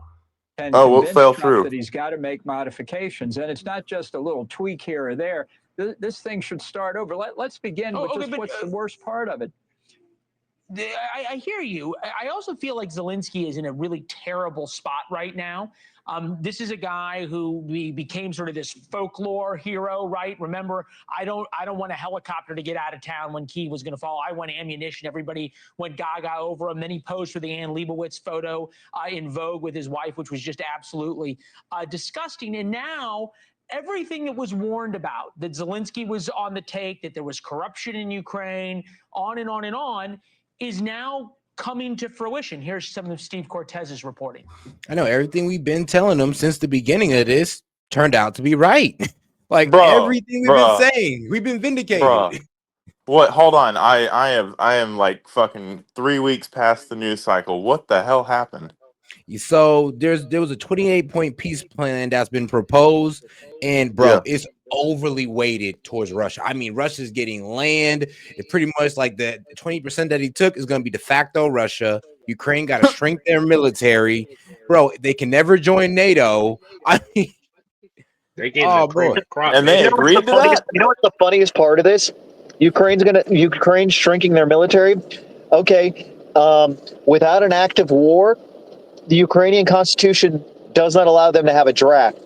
And what fell Trump through? that he's got to make modifications, and it's not just a little tweak here or there. This thing should start over. Let's begin with just what's the worst part of it. I hear you. I also feel like Zelensky is in a really terrible spot right now. This is a guy who became sort of this folklore hero, right? Remember, I don't want a helicopter to get out of town when Kyiv was going to fall. I want ammunition. Everybody went gaga over him. Then he posed for the Ann Leibovitz photo in Vogue with his wife, which was just absolutely disgusting. And now everything that was warned about, that Zelensky was on the take, that there was corruption in Ukraine, on and on and on, is now coming to fruition. Here's some of Steve Cortez's reporting. I know everything we've been telling them since the beginning of this turned out to be right. Like everything we've been saying, we've been vindicated. What? Hold on. I am like fucking 3 weeks past the news cycle. What the hell happened? So there was a 28-point peace plan that's been proposed, and bro, it's overly weighted towards Russia. I mean, Russia's getting land. It's pretty much like the 20% that he took is going to be de facto Russia. Ukraine got to shrink their military, bro. They can never join NATO. I mean, oh boy, and they agreed to that. You know what's the funniest part of this? Ukraine's shrinking their military. Okay, without an active war, the Ukrainian constitution does not allow them to have a draft.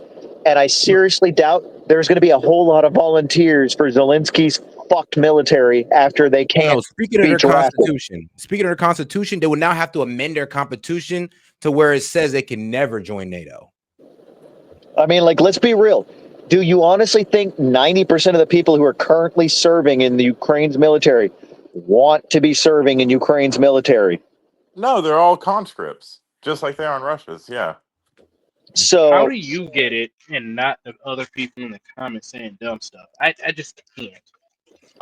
And I seriously doubt there's going to be a whole lot of volunteers for Zelensky's fucked military after they can't. No, speaking of their constitution, they will now have to amend their constitution to where it says they can never join NATO. I mean, like, let's be real. Do you honestly think 90% of the people who are currently serving in the Ukraine's military want to be serving in Ukraine's military? No, they're all conscripts, just like they are in Russia's. Yeah. So how do you get it and not the other people in the comments saying dumb stuff? I just can't.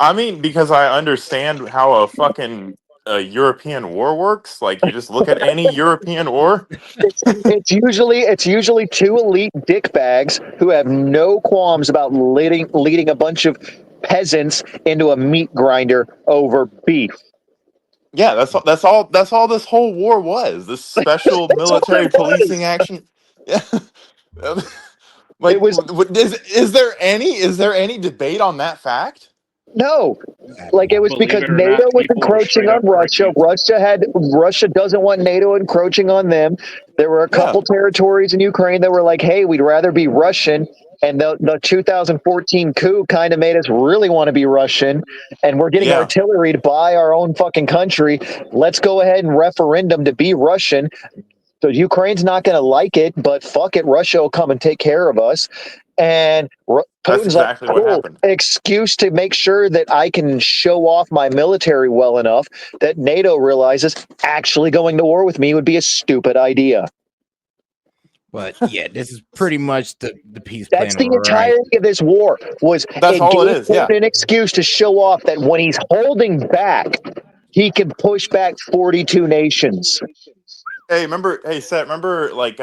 I mean, because I understand how a fucking European war works. Like, you just look at any European war. it's usually two elite dickbags who have no qualms about leading a bunch of peasants into a meat grinder over beef. Yeah, that's all this whole war was. This special That's all military it policing was. action. Yeah. It Like, was is there any debate on that fact? no. Like, it was Believe because it or NATO not, was people will encroaching straight on up correct Russia. you. Russia doesn't want NATO encroaching on them. There were a Yeah. couple territories in Ukraine that were like, hey, we'd rather be Russian. And the 2014 coup kind of made us really want to be Russian. And we're getting Yeah. artillery to buy our own fucking country. Let's go ahead and referendum to be Russian. So Ukraine's not going to like it, but fuck it, Russia will come and take care of us. And That's Putin's like, exactly what cool, happened. excuse to make sure that I can show off my military well enough that NATO realizes actually going to war with me would be a stupid idea. But yeah, this is pretty much the peace That's plan, the right? entirety of this war. Was That's it all it gave is. Yeah. Putin an excuse to show off that when he's holding back, he can push back 42 nations. Hey, Seth, remember like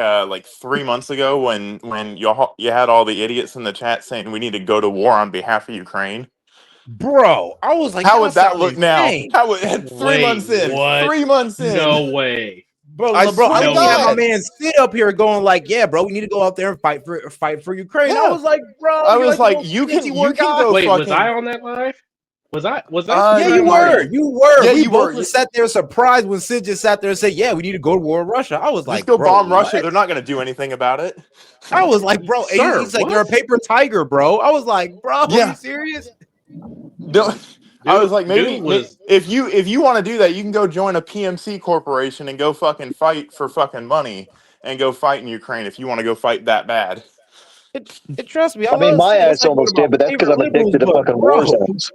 3 months ago when you had all the idiots in the chat saying we need to go to war on behalf of Ukraine? Bro, I was like, How y'all would that sound look now? insane. How would three Wait, months in? what? 3 months in. No way. I Bro, I swear to literally had my God. man sit up here going like, yeah, bro, we need to go out there and fight for Ukraine. I Yeah. was like, bro, I you're was like the like, most you anti-war can guy. go Wait, was I fucking. on that live? Was I Yeah, You you might were. have. You were. Yeah, We you both were. sat there surprised when Sid just sat there and said, yeah, we need to go to war with Russia. I was Just like, go bro, bomb Russia. what? They're not going to do anything about it. I was like, bro, Sir, he's like, they're a what? paper tiger, bro. I was like, bro, are you Yeah. serious? I was like, Dude maybe was if you want to do that, you can go join a PMC corporation and go fucking fight for fucking money and go fight in Ukraine if you want to go fight that bad. Trust me, I I mean, love my Sid. It's ass like one of almost my did, but that's because favorite I'm liberals, addicted to but fucking bro, war zones.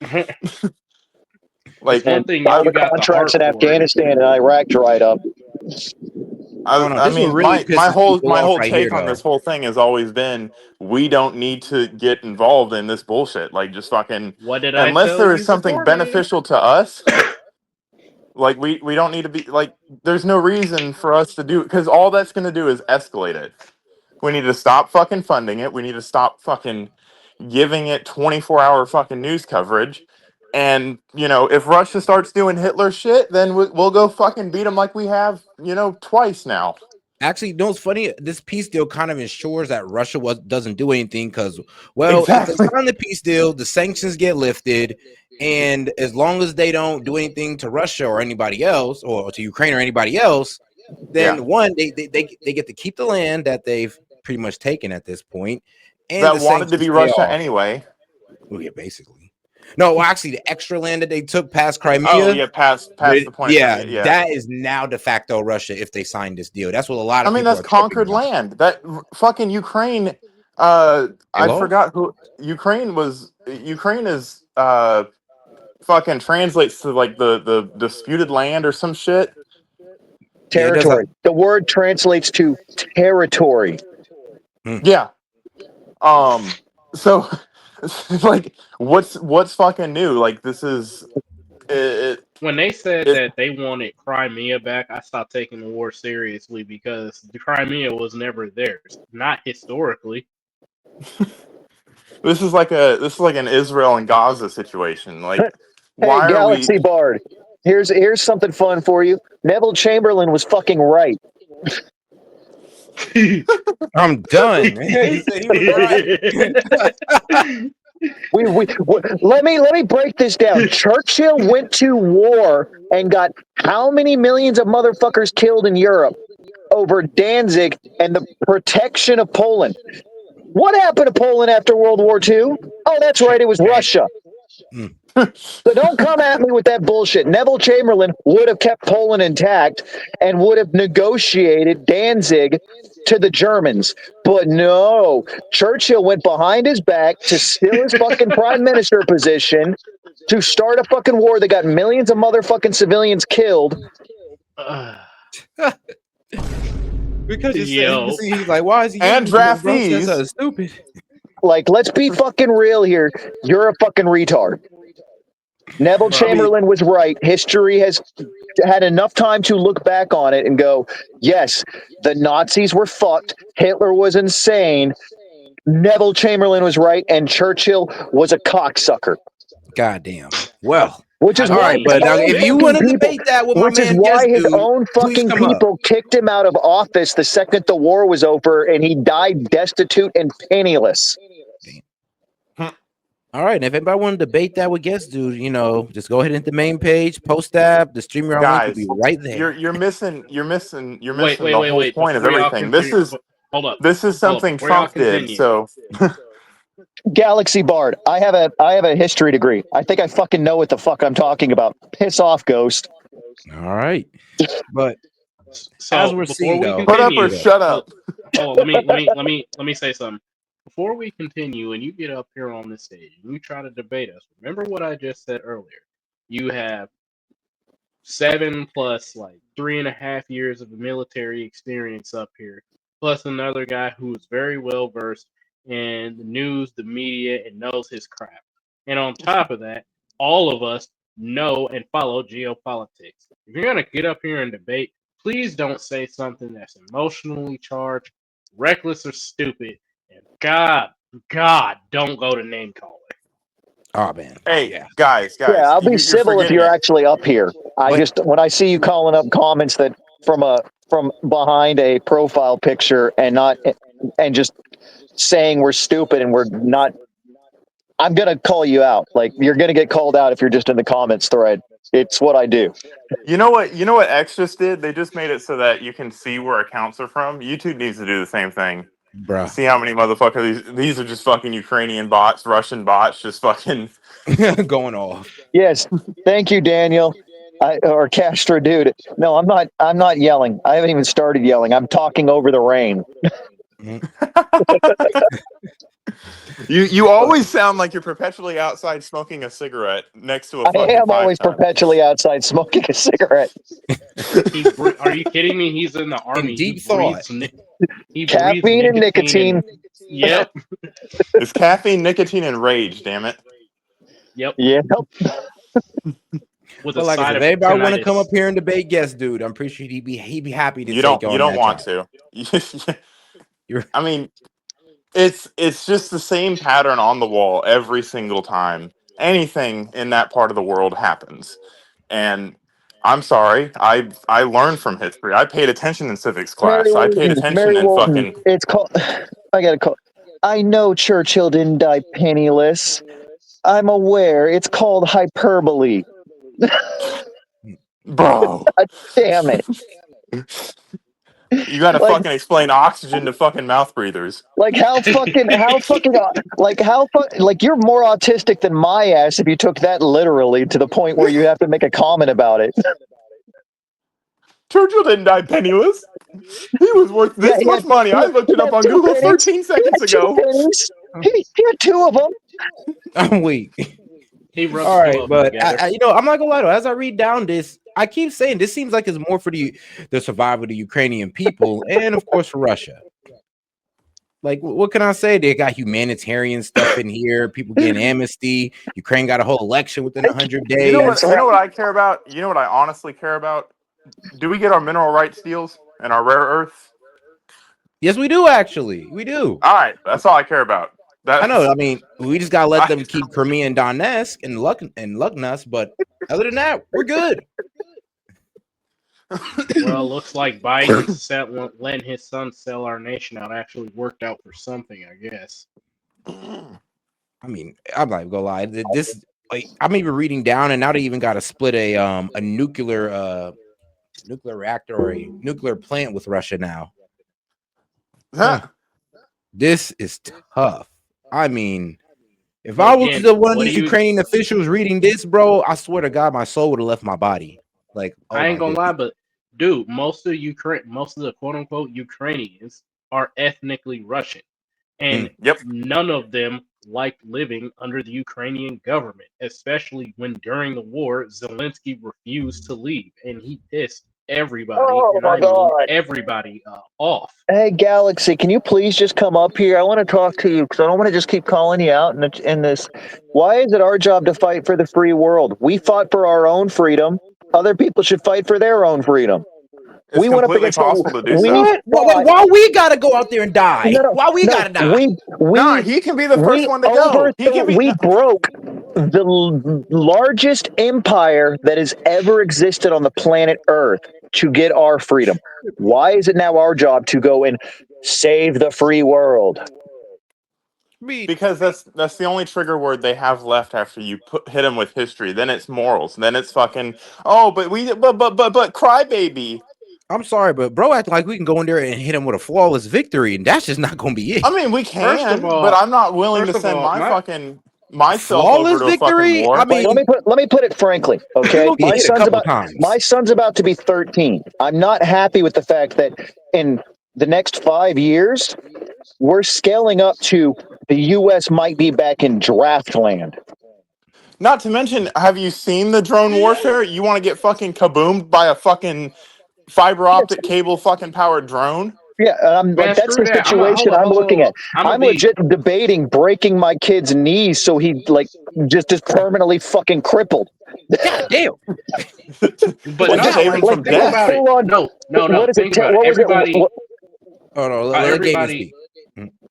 it's Like, one thing if All you the got the contracts heart in for it. Afghanistan and Iraq dried up. I don't know. I This one mean, really my pisses whole people off right here, take on though. this whole thing has always been we don't need to get involved in this bullshit. Like, just fucking What did I unless tell there you is something before, man? beneficial to us. Like, we don't need to be like. There's no reason for us to do because all that's going to do is escalate it. We need to stop fucking funding it. We need to stop fucking giving it 24-hour fucking news coverage. And, if Russia starts doing Hitler shit, then we'll go fucking beat them like we have, twice now. Actually, you know what's funny? This peace deal kind of ensures that Russia doesn't do anything because, well, if they Exactly. sign the peace deal, the sanctions get lifted, and as long as they don't do anything to Russia or anybody else, or to Ukraine or anybody else, Yeah. then one, they get to keep the land that they've pretty much taken at this point, and That the wanted to sanctions be stay Russia off. anyway. Oh yeah, basically. No, well, actually, the extra land that they took past Crimea. Oh yeah, past the point. Yeah, Yeah. that is now de facto Russia if they sign this deal. That's what a lot I of mean, people that's are tripping conquered about. land. That fucking Ukraine. They I lost. forgot who Ukraine was. Ukraine is fucking translates to like the disputed land or some shit. Yeah, it does. Territory. The word translates to territory. Yeah. So like, what's fucking new? Like, this is it. When they said that they wanted Crimea back, I stopped taking the war seriously because the Crimea was never theirs, not historically. This is like an Israel and Gaza situation. Like, Hey, why are we? Galaxy Bard. Here's something fun for you. Neville Chamberlain was fucking right. I'm done. He said he was right. Let me break this down. Churchill went to war and got how many millions of motherfuckers killed in Europe over Danzig and the protection of Poland. What happened to Poland after World War II? Oh, that's right, it was Russia. So don't come at me with that bullshit. Neville Chamberlain would have kept Poland intact and would have negotiated Danzig to the Germans. But no, Churchill went behind his back to steal his fucking prime minister position, to start a fucking war that got millions of motherfucking civilians killed. Because he's like, why is he and using me? Bro, that's draftees? stupid. Like, let's be fucking real here. You're a fucking retard. Neville Chamberlain was right. History has had enough time to look back on it and go, yes, the Nazis were fucked. Hitler was insane. Neville Chamberlain was right, and Churchill was a cocksucker. Goddamn. Well, which is all why right, but now, if you want to debate that with my man, his own fucking people kicked him out of office the second the war was over, and he died destitute and penniless. All right, and if anybody want to debate that with guest dude, you know, just go ahead and hit the main page, post tab, the StreamYard link will be right there. You're missing the whole point of everything. This is something Trump did. So Galaxy Bard, I have a history degree. I think I fucking know what the fuck I'm talking about. Piss off, Ghost. All right, but so as we're seeing, put up or shut up. Let me say something. Before we continue, and you get up here on this stage and you try to debate us, remember what I just said earlier. You have 7 plus like 3.5 years of military experience up here, plus another guy who is very well versed in the news, the media, and knows his crap. And on top of that, all of us know and follow geopolitics. If you're gonna get up here and debate, please don't say something that's emotionally charged, reckless, or stupid. And God, don't go to name calling. Oh man. Hey, guys. Yeah, I'll be civil if you're actually up here. When I see you calling up comments that from behind a profile picture and just saying we're stupid and we're not, I'm gonna call you out. Like, you're gonna get called out if you're just in the comments thread. It's what I do. You know what X just did? They just made it so that you can see where accounts are from. YouTube needs to do the same thing. Bruh. See how many motherfuckers these are just fucking Ukrainian bots, Russian bots, just fucking going off. Yes, thank you, Daniel, or Castro, dude. No, I'm not yelling. I haven't even started yelling. I'm talking over the rain. You always sound like you're perpetually outside smoking a cigarette next to a fucking I am always perpetually outside smoking a cigarette. Are you kidding me? He's in the army. In deep thought. Caffeine and nicotine. Yep. It's caffeine, nicotine, and rage. Damn it. Yep. With but like I said, if anybody want to come up here and debate guest dude, I'm pretty sure he'd be happy to. You don't want to. I mean, it's just the same pattern on the wall every single time anything in that part of the world happens. And I'm sorry, I learned from history. I paid attention in civics class. I paid attention in fucking. It's called. I gotta call. I know Churchill didn't die penniless. I'm aware. It's called hyperbole. Bro. God damn it. You gotta fucking explain oxygen to fucking mouth breathers. Like how you're more autistic than my ass if you took that literally to the point where you have to make a comment about it. Churchill didn't die penniless. He was worth this much money. I looked it up on Google 13 seconds ago. He had 2 of them. I'm weak. All right, but I'm not gonna lie though. As I read down this, I keep saying this seems like it's more for the survival of the Ukrainian people and of course for Russia. Like, what can I say? They got humanitarian stuff in here. People getting amnesty. Ukraine got a whole election within 100 days. You know what I care about? You know what I honestly care about? Do we get our mineral rights deals and our rare earths? Yes, we do. Actually, we do. All right, that's all I care about. I know. I mean, we just gotta let them keep Crimea and Donetsk and Lugansk, but other than that, we're good. Well, looks like Biden letting his son sell our nation out actually worked out for something, I guess. I mean, I'm not gonna lie. This, I'm even reading down, and now they even got to split a nuclear reactor or a nuclear plant with Russia now. This is tough. I mean, if I was one of these Ukrainian officials reading this, bro, I swear to God, my soul would have left my body. Like, I ain't gonna lie, but dude, most of the quote unquote Ukrainians are ethnically Russian, and Yep. none of them like living under the Ukrainian government, especially when during the war Zelensky refused to leave, and he pissed everybody, Oh and my I mean God. everybody, off. Hey, Galaxy, can you please just come up here? I want to talk to you because I don't want to just keep calling you out in this. Why is it our job to fight for the free world? We fought for our own freedom. Other people should fight for their own freedom. It's We went up completely against possible to do we so. fought. Why we gotta go out there and die? No, Why we no, gotta die? Nah, he can be the first one to go. He can be. we broke the largest empire that has ever existed on the planet Earth to get our freedom. Why is it now our job to go and save the free world? Because that's the only trigger word they have left after you hit them with history. Then it's morals. Then it's fucking but crybaby. I'm sorry, but bro, act like we can go in there and hit him with a flawless victory, and that's just not gonna be it. I mean, we First of can, all, but I'm not willing to first of send all, my my fucking myself over Flawless to a fucking victory? I war. Let mean, me put it frankly, you're okay? gonna get hit a couple times. My son's about to be 13. I'm not happy with the fact that in the next 5 years we're scaling up to the U.S. might be back in draft land. Not to mention, have you seen the drone warfare? You want to get fucking kaboomed by a fucking fiber optic cable fucking powered drone? Yeah, I'm like, man, that's screw the that. situation I'm looking at. I'm be legit debating breaking my kid's knees so he like just is permanently fucking crippled. God damn. but Well, no, save him from think death. about it. Full on, No, what is it? think about it. What was it? Everybody, Oh no, let Gaben speak.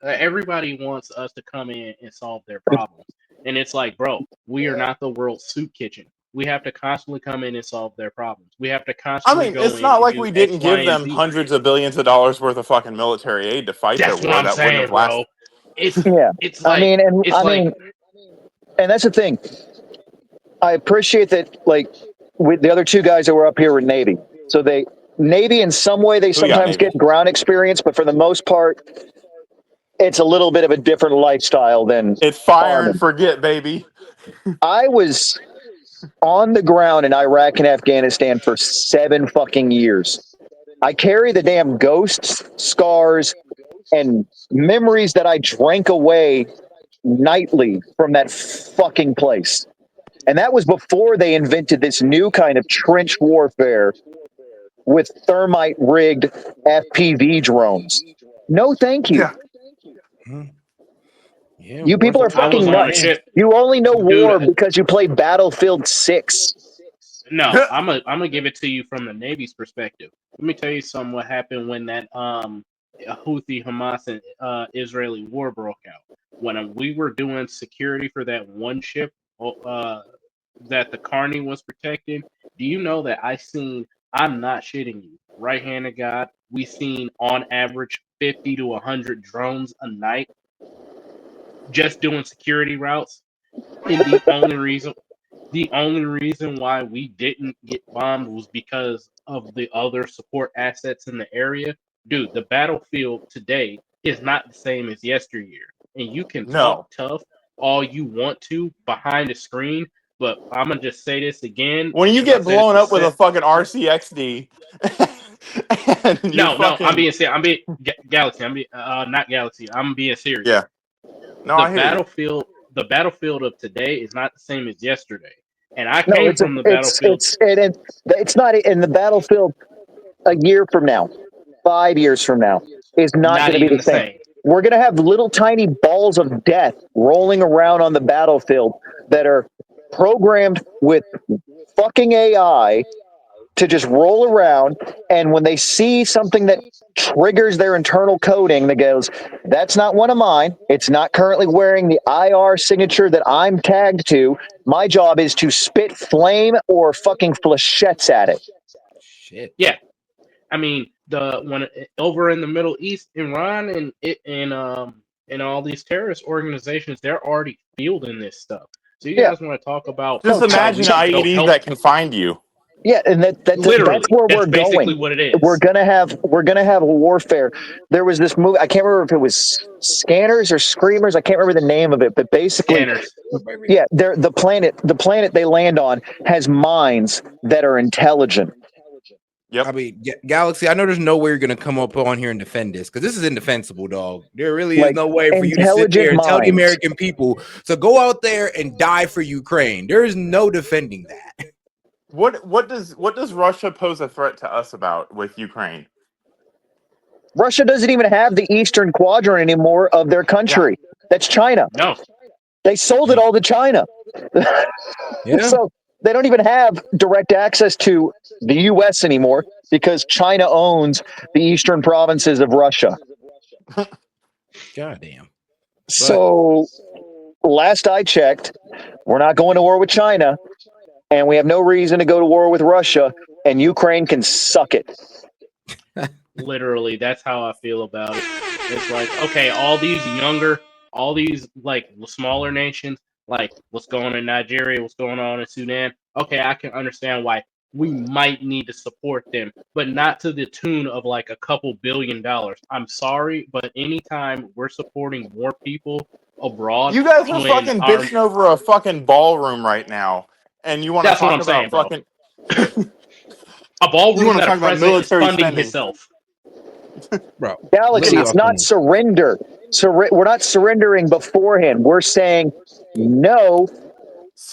everybody wants us to come in and solve their problems. And it's like, bro, we are not the world's soup kitchen. We have to constantly come in and solve their problems. We have to I constantly mean, go it's in not and like do we X, didn't Y, give and them Z. hundreds of billions of dollars worth of fucking military aid to fight their That's what war I'm that wouldn't have saying, lasted. bro. It's Yeah, it's I like mean, and that's the thing. I appreciate that. Like with the other two guys that were up here were Navy, so Navy in some way they Who got sometimes Navy? get ground experience, but for the most part, it's a little bit of a different lifestyle than It's fire Army. and forget, baby. I was on the ground in Iraq and Afghanistan for 7 fucking years. I carry the damn ghosts, scars, and memories that I drank away nightly from that fucking place. And that was before they invented this new kind of trench warfare with thermite rigged FPV drones. No, thank you. Yeah. Yeah, You people are I was fucking on a nuts. ship, You only know dude. war because you play Battlefield 6. No, I'm gonna give it to you from the Navy's perspective. Let me tell you something. What happened when that Houthi, Hamas, and Israeli war broke out? When we were doing security for that one ship, that the Carney was protecting. Do you know that I seen? I'm not shitting you. Right hand of God, we seen on average 50 to 100 drones a night just doing security routes. And the only reason why we didn't get bombed was because of the other support assets in the area. Dude, the battlefield today is not the same as yesteryear. And you can talk No. tough all you want to behind a screen, but I'm gonna just say this again When you because I get said it blown to up with a Seth. fucking RCXD and you No, I'm fucking being Galaxy. I'm being not Galaxy. I'm being serious. yeah. No, The I hear you. battlefield of today is not the same as yesterday. And I No, came from the battlefield. it's not in the battlefield a year from now, 5 years from now is not Not going to be even the the same. same. We're going to have little tiny balls of death rolling around on the battlefield that are programmed with fucking AI to just roll around. And when they see something that triggers their internal coding that goes, that's not one of mine. It's not currently wearing the IR signature that I'm tagged to. My job is to spit flame or fucking flechettes at it. Shit. Yeah, I mean when over in the Middle East, Iran and all these terrorist organizations, they're already fielding this stuff. So you Yeah. guys want to talk about Just how imagine we can go IEDs help? that can find you. Yeah, and that's Literally, where that's we're going. basically what it We're is. gonna have a warfare. There was this movie. I can't remember if it was Scanners or Screamers. I can't remember the name of it, but basically, Scanners. yeah, the planet they land on has minds that are intelligent. Yep. I mean, Galaxy, I know there's no way you're going to come up on here and defend this because this is indefensible, dog. There really is no way for you to sit there and tell the American people to go out there and die for Ukraine. There is no defending that. What does Russia pose a threat to us about with Ukraine? Russia doesn't even have the Eastern Quadrant anymore of their country. Yeah. That's China. No. They sold it all to China. Yeah. So they don't even have direct access to the U.S. anymore because China owns the eastern provinces of Russia. Goddamn. So last I checked, we're not going to war with China, and we have no reason to go to war with Russia, and Ukraine can suck it. Literally, that's how I feel about it. It's like, okay, all these like smaller nations, like what's going on in Nigeria, what's going on in Sudan. Okay, I can understand why we might need to support them, but not to the tune of like a couple $1 billion. I'm sorry, but anytime we're supporting more people abroad, you guys are fucking bitching over a fucking ballroom right now, and you want to talk about fucking a ballroom that a president is funding himself. Bro, Galaxy, it's not surrender. We're not surrendering beforehand. We're saying no.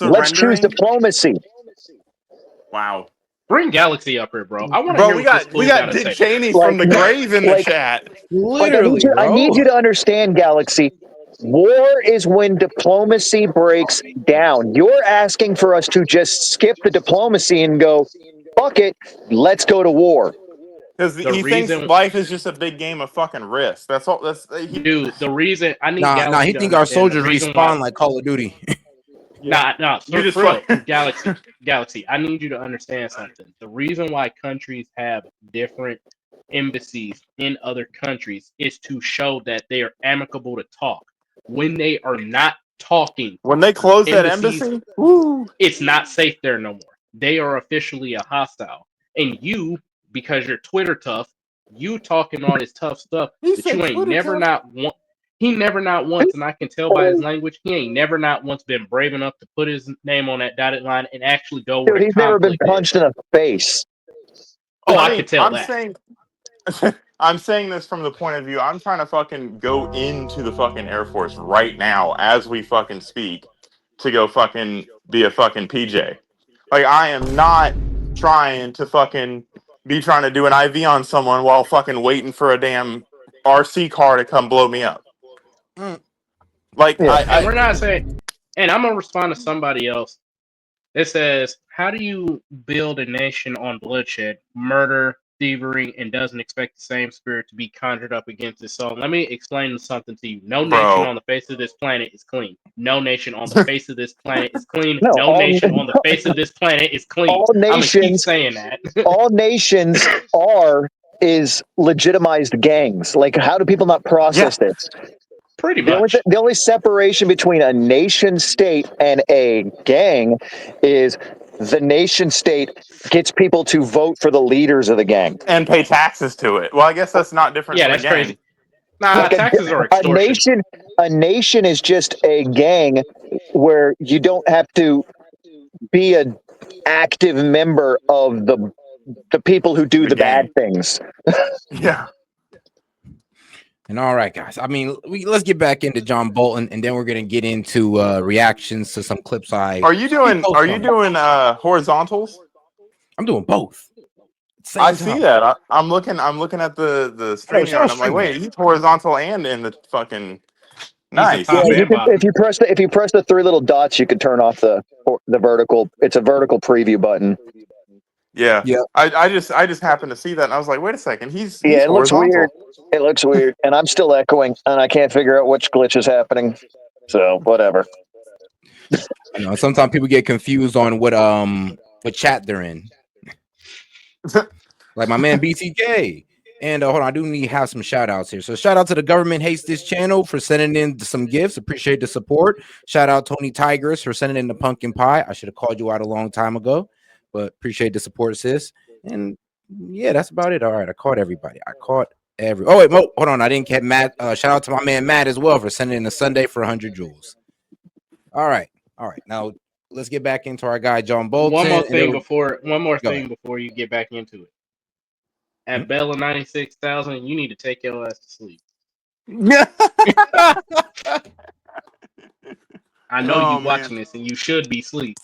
Let's choose diplomacy. Wow. Bring Galaxy up here, bro. I want to hear we got Dick Cheney from the grave in the chat. Literally, I need you to understand, Galaxy. War is when diplomacy breaks down. You're asking for us to just skip the diplomacy and go, fuck it, let's go to war. Because he thinks life is just a big game of fucking risk. That's all. Dude, the reason I need Galaxy. He think our soldiers respawn like Call of Duty. Nah. For real, Galaxy. I need you to understand something. The reason why countries have different embassies in other countries is to show that they are amicable to talk. When they are not talking, when they close that embassy, it's not safe there no more. They are officially a hostile, and you. Because you're Twitter tough, you talking all this tough stuff that you ain't never not want. He never not once, and I can tell by his language, he ain't never not once been brave enough to put his name on that dotted line and actually go where he's never been punched in the face. Oh, I can tell that. I'm saying this from the point of view, I'm trying to fucking go into the fucking Air Force right now as we fucking speak to go fucking be a fucking PJ. Like, I am not trying to fucking be trying to do an IV on someone while fucking waiting for a damn RC car to come blow me up. Like, and we're not saying, and I'm gonna respond to somebody else. It says, how do you build a nation on bloodshed, murder, thievery, and doesn't expect the same spirit to be conjured up against it? So let me explain something to you. No nation on the face of this planet is clean. No nation on the face of this planet is clean. No nation on the face of this planet is clean. All nations, I'm gonna keep saying that. All nations is legitimized gangs. Like, how do people not process this? Pretty much. The only separation between a nation state and a gang is the nation state gets people to vote for the leaders of the gang and pay taxes to it. Well, I guess that's not different. Yeah, that's crazy. Nah, taxes are extortion. A nation is just a gang where you don't have to be an active member of the people who do the bad things. Yeah. And all right, guys. I mean, let's get back into John Bolton, and then we're gonna get into reactions to some clips. Are you doing horizontals? I'm doing both. I see that. I'm looking at the stream here, and I'm like, wait, he's horizontal and in the fucking nice. Yeah, if you press the three little dots, you can turn off the vertical. It's a vertical preview button. Yeah. I just happened to see that, and I was like, wait a second, he's it looks weird. It looks weird, and I'm still echoing, and I can't figure out which glitch is happening. So whatever. I know sometimes people get confused on what chat they're in. Like my man BTK. And hold on, I do need to have some shout outs here. So shout out to the Government Hates This channel for sending in some gifts. Appreciate the support. Shout out Tony Tigers for sending in the pumpkin pie. I should have called you out a long time ago, but appreciate the support, sis. And yeah, that's about it. All right, I caught everybody. Oh wait, hold on. I didn't get Matt. Shout out to my man Matt as well for sending in a Sunday for 100 joules. All right. Now let's get back into our guy John Bolton. One more thing before you get back into it. At Bella 96,000, you need to take your ass to sleep. I know you watching this, and you should be asleep.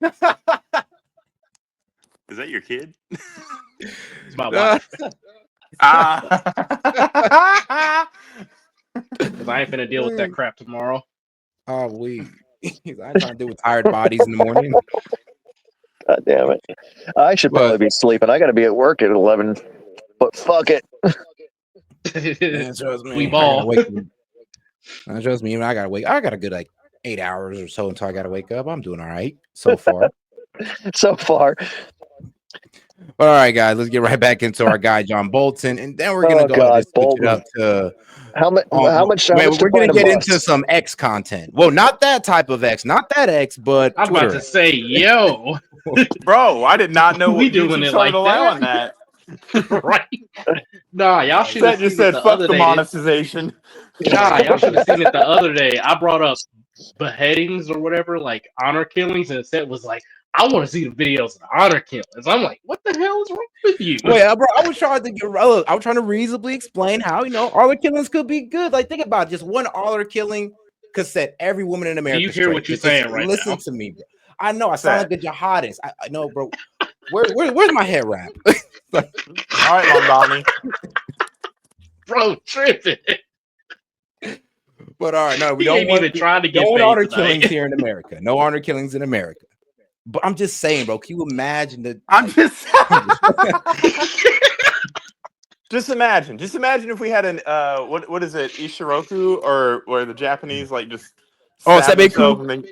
Is that your kid? It's my wife. Because I ain't finna deal with that crap tomorrow. Oh, I ain't trying to deal with tired bodies in the morning. God damn it. I should probably be sleeping. I got to be at work at 11, but fuck it. Man, trust me. We ball. Trust me, I gotta wake. I got a good like 8 hours or so until I gotta wake up. I'm doing all right so far. So far. All right, guys, let's get right back into our guy John Bolton, and then we're gonna go ahead and switch it up to how much. We're gonna get into some X content. Well, not that type of X, not that X, but I'm Twitter about to say, yo, bro, I did not know we what doing YouTube it started like allowing that. Right? Nah, y'all should have That just seen it said the fuck other the day. monetization. Nah, y'all should have seen it the other day. I brought up beheadings or whatever, like honor killings, and Seth was like, I want to see the videos of the honor killings. I'm like, what the hell is wrong with you? Wait, bro, I was trying to reasonably explain how honor killings could be good. Like, think about it, just one honor killing could set every woman in America. Do you hear straight. what you're Just saying right listen now? to me, bro. I know I sound like a jihadist. I know, bro. Where's my head wrap? All right, Londani. Bro, tripping. But all right, no, we He don't ain't want even trying to get no paid honor tonight. killings here in America. No honor killings in America. But I'm just saying, bro. Can you imagine the? Just imagine if we had an what is it, Ishiroku, or where the Japanese like just stab themselves and then...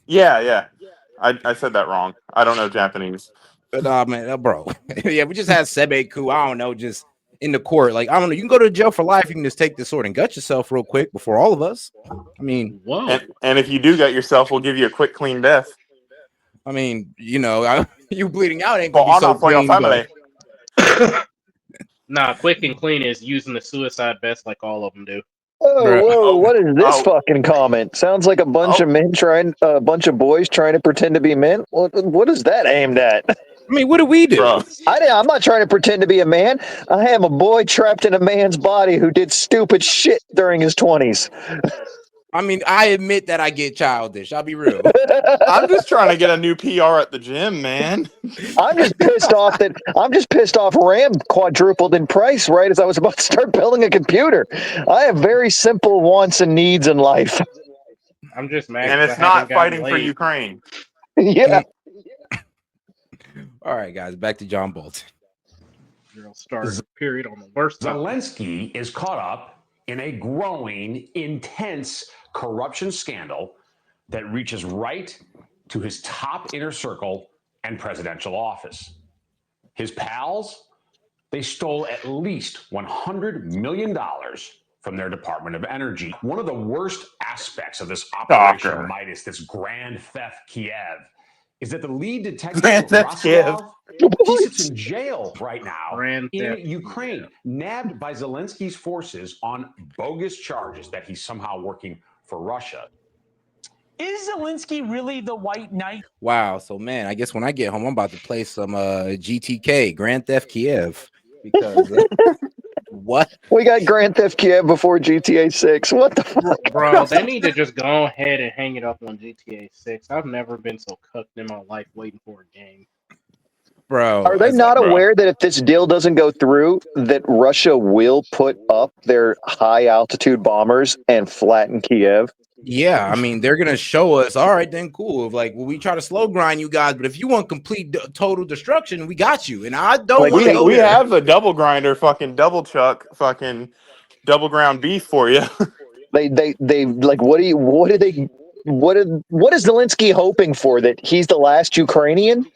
Yeah. I said that wrong. I don't know Japanese. But man, bro. Yeah, we just had Sebeku. I don't know, just in the court. Like, I don't know. You can go to jail for life. You can just take the sword and gut yourself real quick before all of us. I mean, whoa. And if you do gut yourself, we'll give you a quick, clean death. I mean, you bleeding out ain't gonna be so for your clean, family. Nah, quick and clean is using the suicide vest like all of them do. Whoa! What is this fucking comment? Sounds like a bunch of men a bunch of boys trying to pretend to be men. What is that aimed at? I mean, what do we do? Bro. I'm not trying to pretend to be a man. I am a boy trapped in a man's body who did stupid shit during his 20s. I mean, I admit that I get childish. I'll be real. I'm just trying to get a new PR at the gym, man. I'm just pissed off RAM quadrupled in price right as I was about to start building a computer. I have very simple wants and needs in life. I'm just mad. And it's not fighting for Ukraine. Yeah. All right, guys, back to John Bolton. Start period on the worst. Zelensky is caught up in a growing, intense corruption scandal that reaches right to his top inner circle and presidential office. His pals, they stole at least $100 million from their Department of Energy. One of the worst aspects of this Operation Midas, this Grand Theft Kiev, is that the lead detective, Roslov, he sits in jail right now in Ukraine, nabbed by Zelensky's forces on bogus charges that he's somehow working for Russia. Is Zelensky really the white knight? Wow. So, man, I guess when I get home, I'm about to play some GTK, Grand Theft Kiev, because what? We got Grand Theft Kiev before GTA 6. What the fuck? Bro, they need to just go ahead and hang it up on GTA 6. I've never been so cooked in my life waiting for a game. Bro, are they not aware that if this deal doesn't go through, that Russia will put up their high altitude bombers and flatten Kiev? Yeah, I mean, they're gonna show us. All right, then cool. Like, well, we try to slow grind you guys, but if you want complete total destruction, we got you. And I don't want to go We there. have the double grinder, fucking double chuck, fucking double ground beef for you. They like, what is Zelensky hoping for? That he's the last Ukrainian?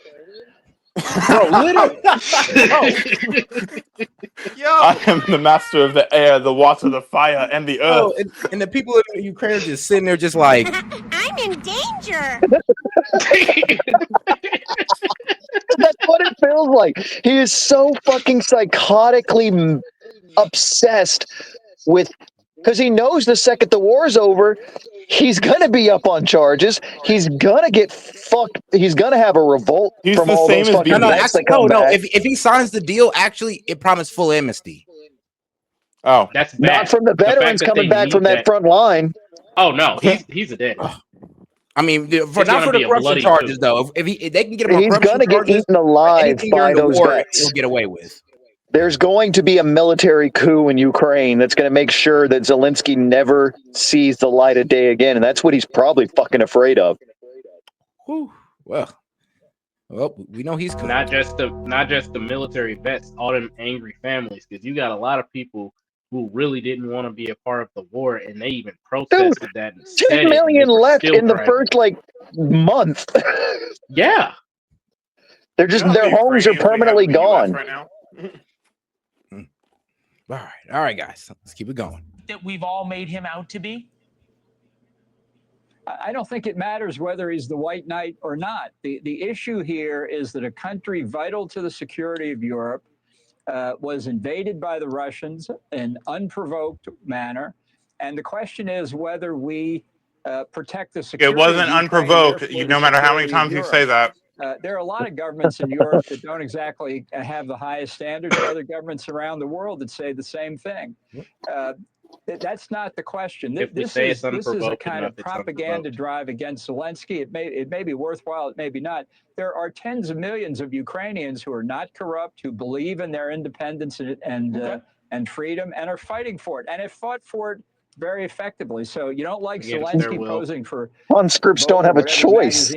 Bro, literally. Yo, I am the master of the air, the water, the fire, and the earth. And the people in Ukraine are just sitting there, just like, I'm in danger. That's what it feels like. He is so fucking psychotically obsessed with Because he knows the second the war's over, he's going to be up on charges. He's going to get fucked. He's going to have a revolt He's from the all same those as fucking Bibi. vets that come No. back. If he signs the deal, actually, it promised full amnesty. Oh, That's bad. Not from the veterans fact that coming they back from need that front line. Oh no, he's a dead. I mean, not for gonna the be a corruption bloody charges coup. though. If they can get him on He's corruption going to get charges, eaten alive anything by during the those war, vets. he'll get away with. There's going to be a military coup in Ukraine that's going to make sure that Zelensky never sees the light of day again, and that's what he's probably fucking afraid of. Whew. Well, we know he's cooked. Not just the military vets, all them angry families, because you got a lot of people who really didn't want to be a part of the war, and they even protested that and 10 million left in the first month. Yeah, they're just their homes are permanently gone. Right now. All right, guys, let's keep it going. That we've all made him out to be? I don't think it matters whether he's the white knight or not. The issue here is that a country vital to the security of Europe was invaded by the Russians in an unprovoked manner. And the question is whether we protect the security It wasn't of Ukraine, unprovoked, no matter how many times you say that. There are a lot of governments in Europe that don't exactly have the highest standards. Other governments around the world that say the same thing. That's not the question. This is a kind of propaganda drive against Zelensky. It may be worthwhile, it may be not. There are tens of millions of Ukrainians who are not corrupt, who believe in their independence and freedom, and are fighting for it, and have fought for it very effectively. So you don't like Zelensky posing for conscripts don't have a choice.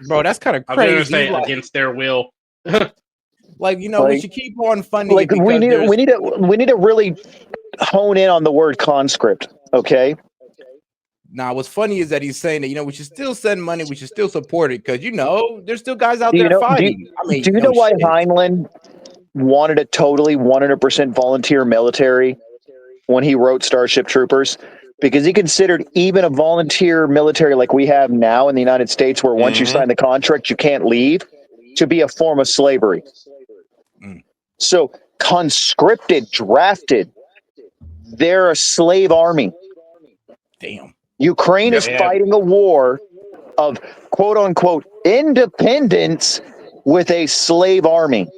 Bro, that's kind of crazy. I was gonna say against their will. We should keep on funding it because we need to really hone in on the word conscript, okay? Now, what's funny is that he's saying that, we should still send money, we should still support it, because, there's still guys out there fighting. Do you know why Heinlein wanted a totally 100% volunteer military when he wrote Starship Troopers? Because he considered even a volunteer military like we have now in the United States, where once you sign the contract, you can't leave, to be a form of slavery. So conscripted, drafted, they're a slave army. Damn. Ukraine is fighting a war of quote unquote independence with a slave army.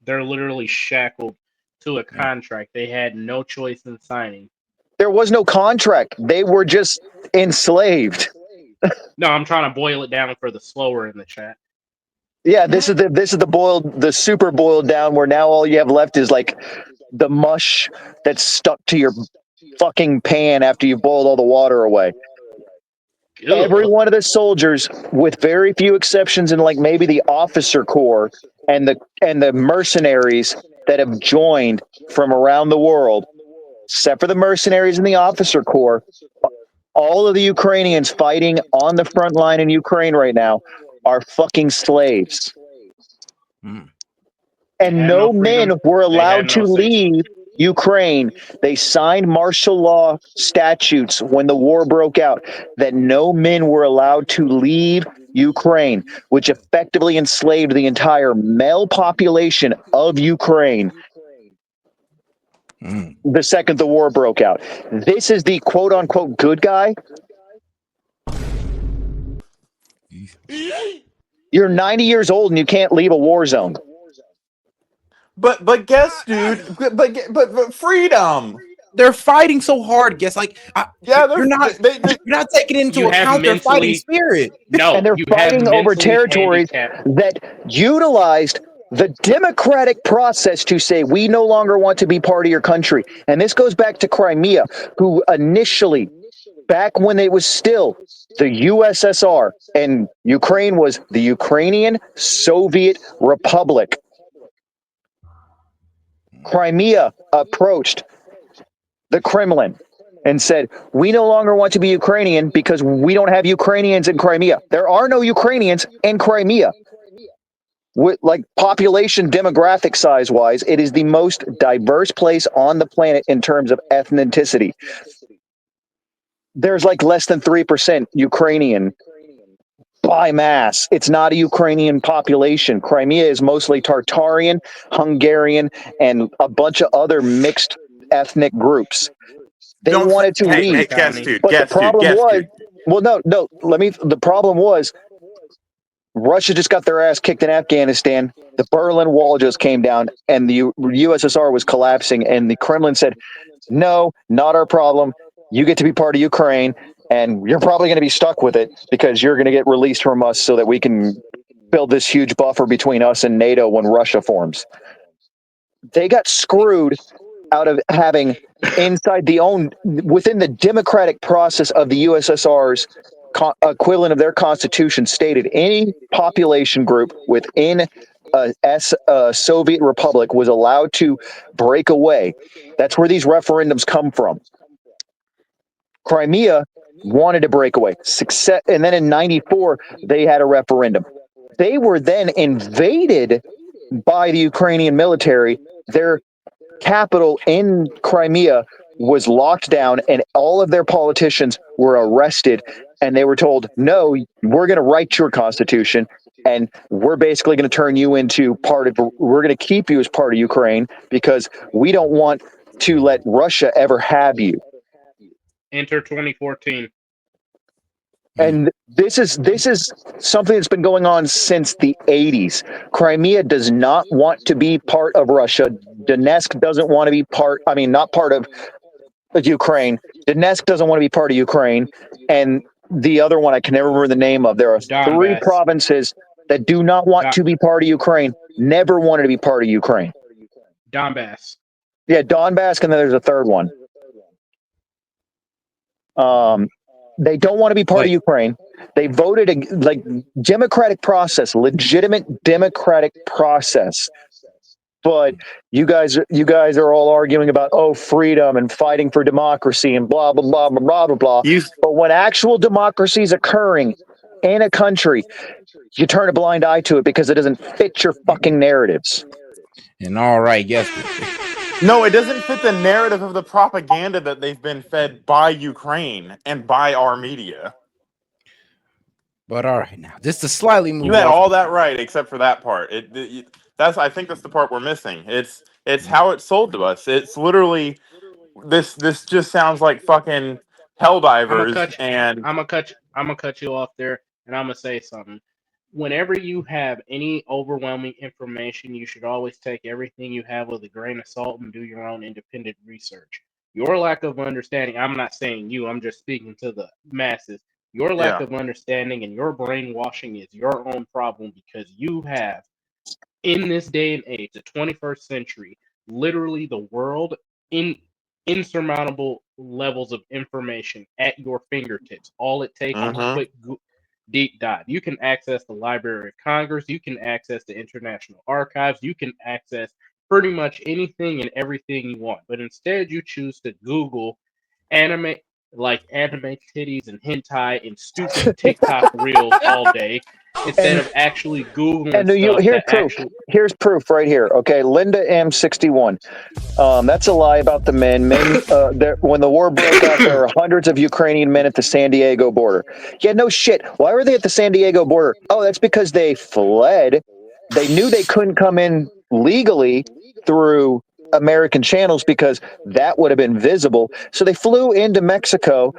They're literally shackled to a contract. They had no choice in signing. There was no contract. They were just enslaved. No, I'm trying to boil it down for the slower in the chat. Yeah, this is the super boiled down, where now all you have left is like the mush that's stuck to your fucking pan after you've boiled all the water away. Ugh. Every one of the soldiers, with very few exceptions, in like maybe the officer corps and the mercenaries that have joined from around the world, except for the mercenaries and the officer corps, all of the Ukrainians fighting on the front line in Ukraine right now are fucking slaves. And no men were allowed to leave Ukraine. They signed martial law statutes when the war broke out that no men were allowed to leave Ukraine, which effectively enslaved the entire male population of Ukraine. The second the war broke out. This is the quote unquote good guy. You're 90 years old and you can't leave a war zone. But guess, dude. But freedom. They're fighting so hard. Guess you're not taking into account their fighting spirit. No, and they're fighting over territories that utilized the democratic process to say, we no longer want to be part of your country. And this goes back to Crimea, who initially, back when it was still the USSR and Ukraine was the Ukrainian Soviet Republic, Crimea approached the Kremlin and said, we no longer want to be Ukrainian because we don't have Ukrainians in Crimea. There are no Ukrainians in Crimea. With like population demographic size wise, it is the most diverse place on the planet in terms of ethnicity. There's like less than 3% Ukrainian by mass. It's not a Ukrainian population. Crimea is mostly Tartarian, Hungarian, and a bunch of other mixed ethnic groups. They wanted to leave. Hey, guess, dude. But the problem was, well, no. The problem was, Russia just got their ass kicked in Afghanistan. The Berlin Wall just came down, and the USSR was collapsing. And the Kremlin said, "No, not our problem. You get to be part of Ukraine, and you're probably going to be stuck with it because you're going to get released from us, so that we can build this huge buffer between us and NATO when Russia forms." They got screwed out of having within the democratic process of the USSR's equivalent of their constitution stated any population group within a Soviet republic was allowed to break away. That's where these referendums come from. Crimea wanted to break away. And then in 94, they had a referendum. They were then invaded by the Ukrainian military. Their capital in Crimea was locked down, and all of their politicians were arrested, and they were told, "No, we're going to write your constitution, and we're basically going to turn you into we're going to keep you as part of Ukraine because we don't want to let Russia ever have you." Enter 2014. And this is something that's been going on since the 80s. Crimea does not want to be part of Russia. Donetsk doesn't want to be not part of Ukraine. Donetsk doesn't want to be part of Ukraine. And the other one, I can never remember the name of. There are three provinces that do not want to be part of Ukraine, never wanted to be part of Ukraine. Donbass. Yeah, Donbass, and then there's a third one. They don't want to be part of Ukraine. They voted democratic process, legitimate democratic process. But you guys are all arguing about freedom and fighting for democracy and blah blah blah blah blah blah. But when actual democracy is occurring in a country, you turn a blind eye to it because it doesn't fit your fucking narratives. And all right, yes. No, it doesn't fit the narrative of the propaganda that they've been fed by Ukraine and by our media. But all right, now just to slightly move. You had all that right, except for that part. I think that's the part we're missing. It's how it's sold to us. It's literally this just sounds like fucking Helldivers. I'm gonna cut you off there, and I'm gonna say something. Whenever you have any overwhelming information, you should always take everything you have with a grain of salt and do your own independent research. Your lack of understanding, I'm not saying you, I'm just speaking to the masses. Your lack of understanding and your brainwashing is your own problem because you have, in this day and age, the 21st century, literally the world in insurmountable levels of information at your fingertips. All it takes is a quick deep dive. You can access the Library of Congress. You can access the International Archives. You can access pretty much anything and everything you want. But instead, you choose to Google anime titties and hentai and stupid TikTok reels all day instead of actually Googling stuff. Here's proof right here. Okay, Linda M61. That's a lie about the men. When the war broke out, there were hundreds of Ukrainian men at the San Diego border. Yeah, no shit. Why were they at the San Diego border? Oh, that's because they fled. They knew they couldn't come in legally through American channels because that would have been visible. So they flew into Mexico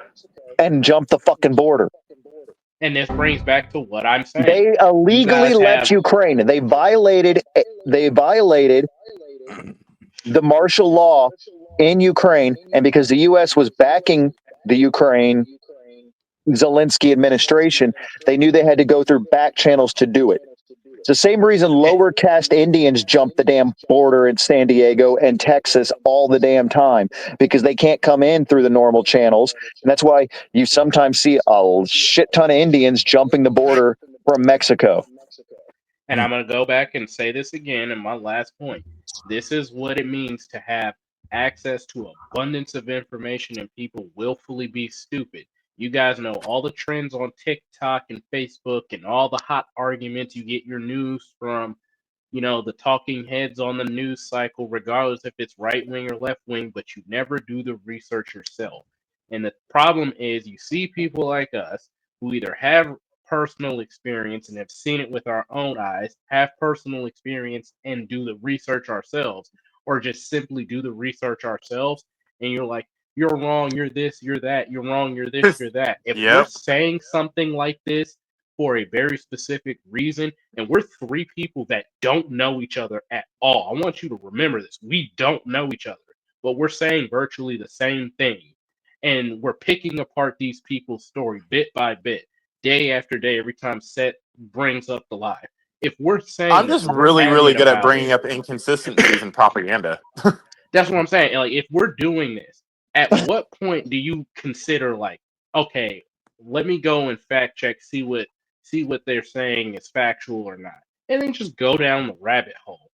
and jumped the fucking border. And this brings back to what I'm saying. They illegally left Ukraine. They violated the martial law in Ukraine, and because the U.S. was backing the Ukraine Zelensky administration, they knew they had to go through back channels to do it. It's the same reason lower caste Indians jump the damn border in San Diego and Texas all the damn time because they can't come in through the normal channels. And that's why you sometimes see a shit ton of Indians jumping the border from Mexico. And I'm going to go back and say this again in my last point. This is what it means to have access to abundance of information and people willfully be stupid. You guys know all the trends on TikTok and Facebook and all the hot arguments. You get your news from, the talking heads on the news cycle, regardless if it's right wing or left wing, but you never do the research yourself. And the problem is you see people like us who either have personal experience and have seen it with our own eyes, have personal experience and do the research ourselves, or just simply do the research ourselves. And you're like, you're wrong, you're this, you're that, you're wrong, you're this, you're that. If we're Yep. saying something like this for a very specific reason, and we're three people that don't know each other at all, I want you to remember this. We don't know each other, but we're saying virtually the same thing. And we're picking apart these people's story bit by bit, day after day, every time S.E.T brings up the lie. If we're saying I'm this just and we're really, really adamant good at about bringing it, up inconsistencies and propaganda. that's what I'm saying. And, like, if we're doing this, at what point do you consider, like, okay, let me go and fact check, see what they're saying is factual or not, and then just go down the rabbit hole.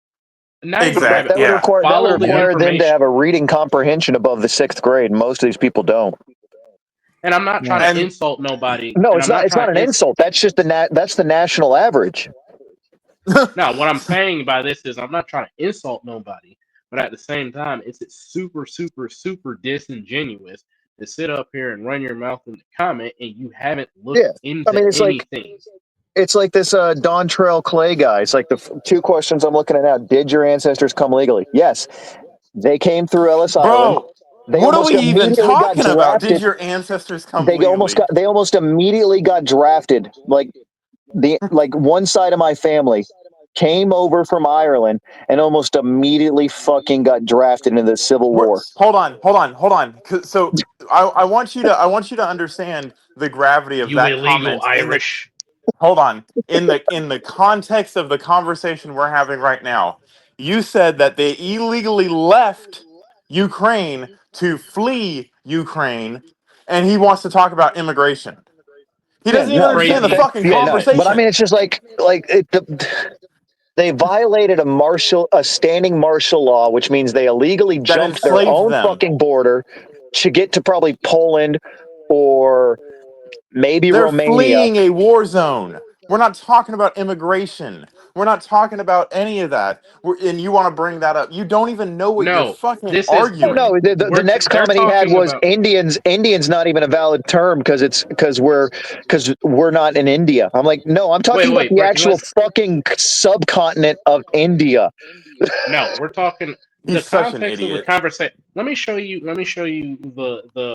Not even Exactly. rabbit That would hole. Yeah. require Follow the them to information. have a reading comprehension above the 6th grade. Most of these people don't. And I'm not trying to And insult nobody. No, And it's I'm not. not It's trying not an to insult. insult. That's just that's the national average. No, what I'm saying by this is I'm not trying to insult nobody, but at the same time, it's super, super, super disingenuous to sit up here and run your mouth in the comment and you haven't looked Yeah, I into mean, anything. it's like this Don Trail Clay guy. It's like the two questions I'm looking at now. Did your ancestors come legally? Yes, they came through Ellis Island. bro, They what are almost we even immediately got talking about? Did drafted. your ancestors come legally? They almost immediately got drafted. Like one side of my family came over from Ireland and almost immediately fucking got drafted into the Civil War. Hold on. So I want you to understand the gravity of You that illegal comment in the Irish. hold on in the context of the conversation we're having right now. You said that they illegally left Ukraine to flee Ukraine, and he wants to talk about immigration. He Yeah, doesn't even no, understand the Crazy, fucking yeah, no. But I conversation. mean, it's just they violated a standing martial law, which means they illegally That jumped their enslaved own them. fucking border to get to probably Poland or maybe They're Romania. fleeing a war zone. We're not talking about immigration. We're not talking about any of that. And you want to bring that up. You don't even know what you're no. fucking This is Oh arguing. no, the next they're comment he had talking was about. Indians. Indians not even a valid term because we're not in India. I'm like, no, I'm talking about Wait, the Ricky. actual Let's. fucking subcontinent of India. No, we're talking the He's such an context of the idiot. conversation. Let me show you. Let me show you the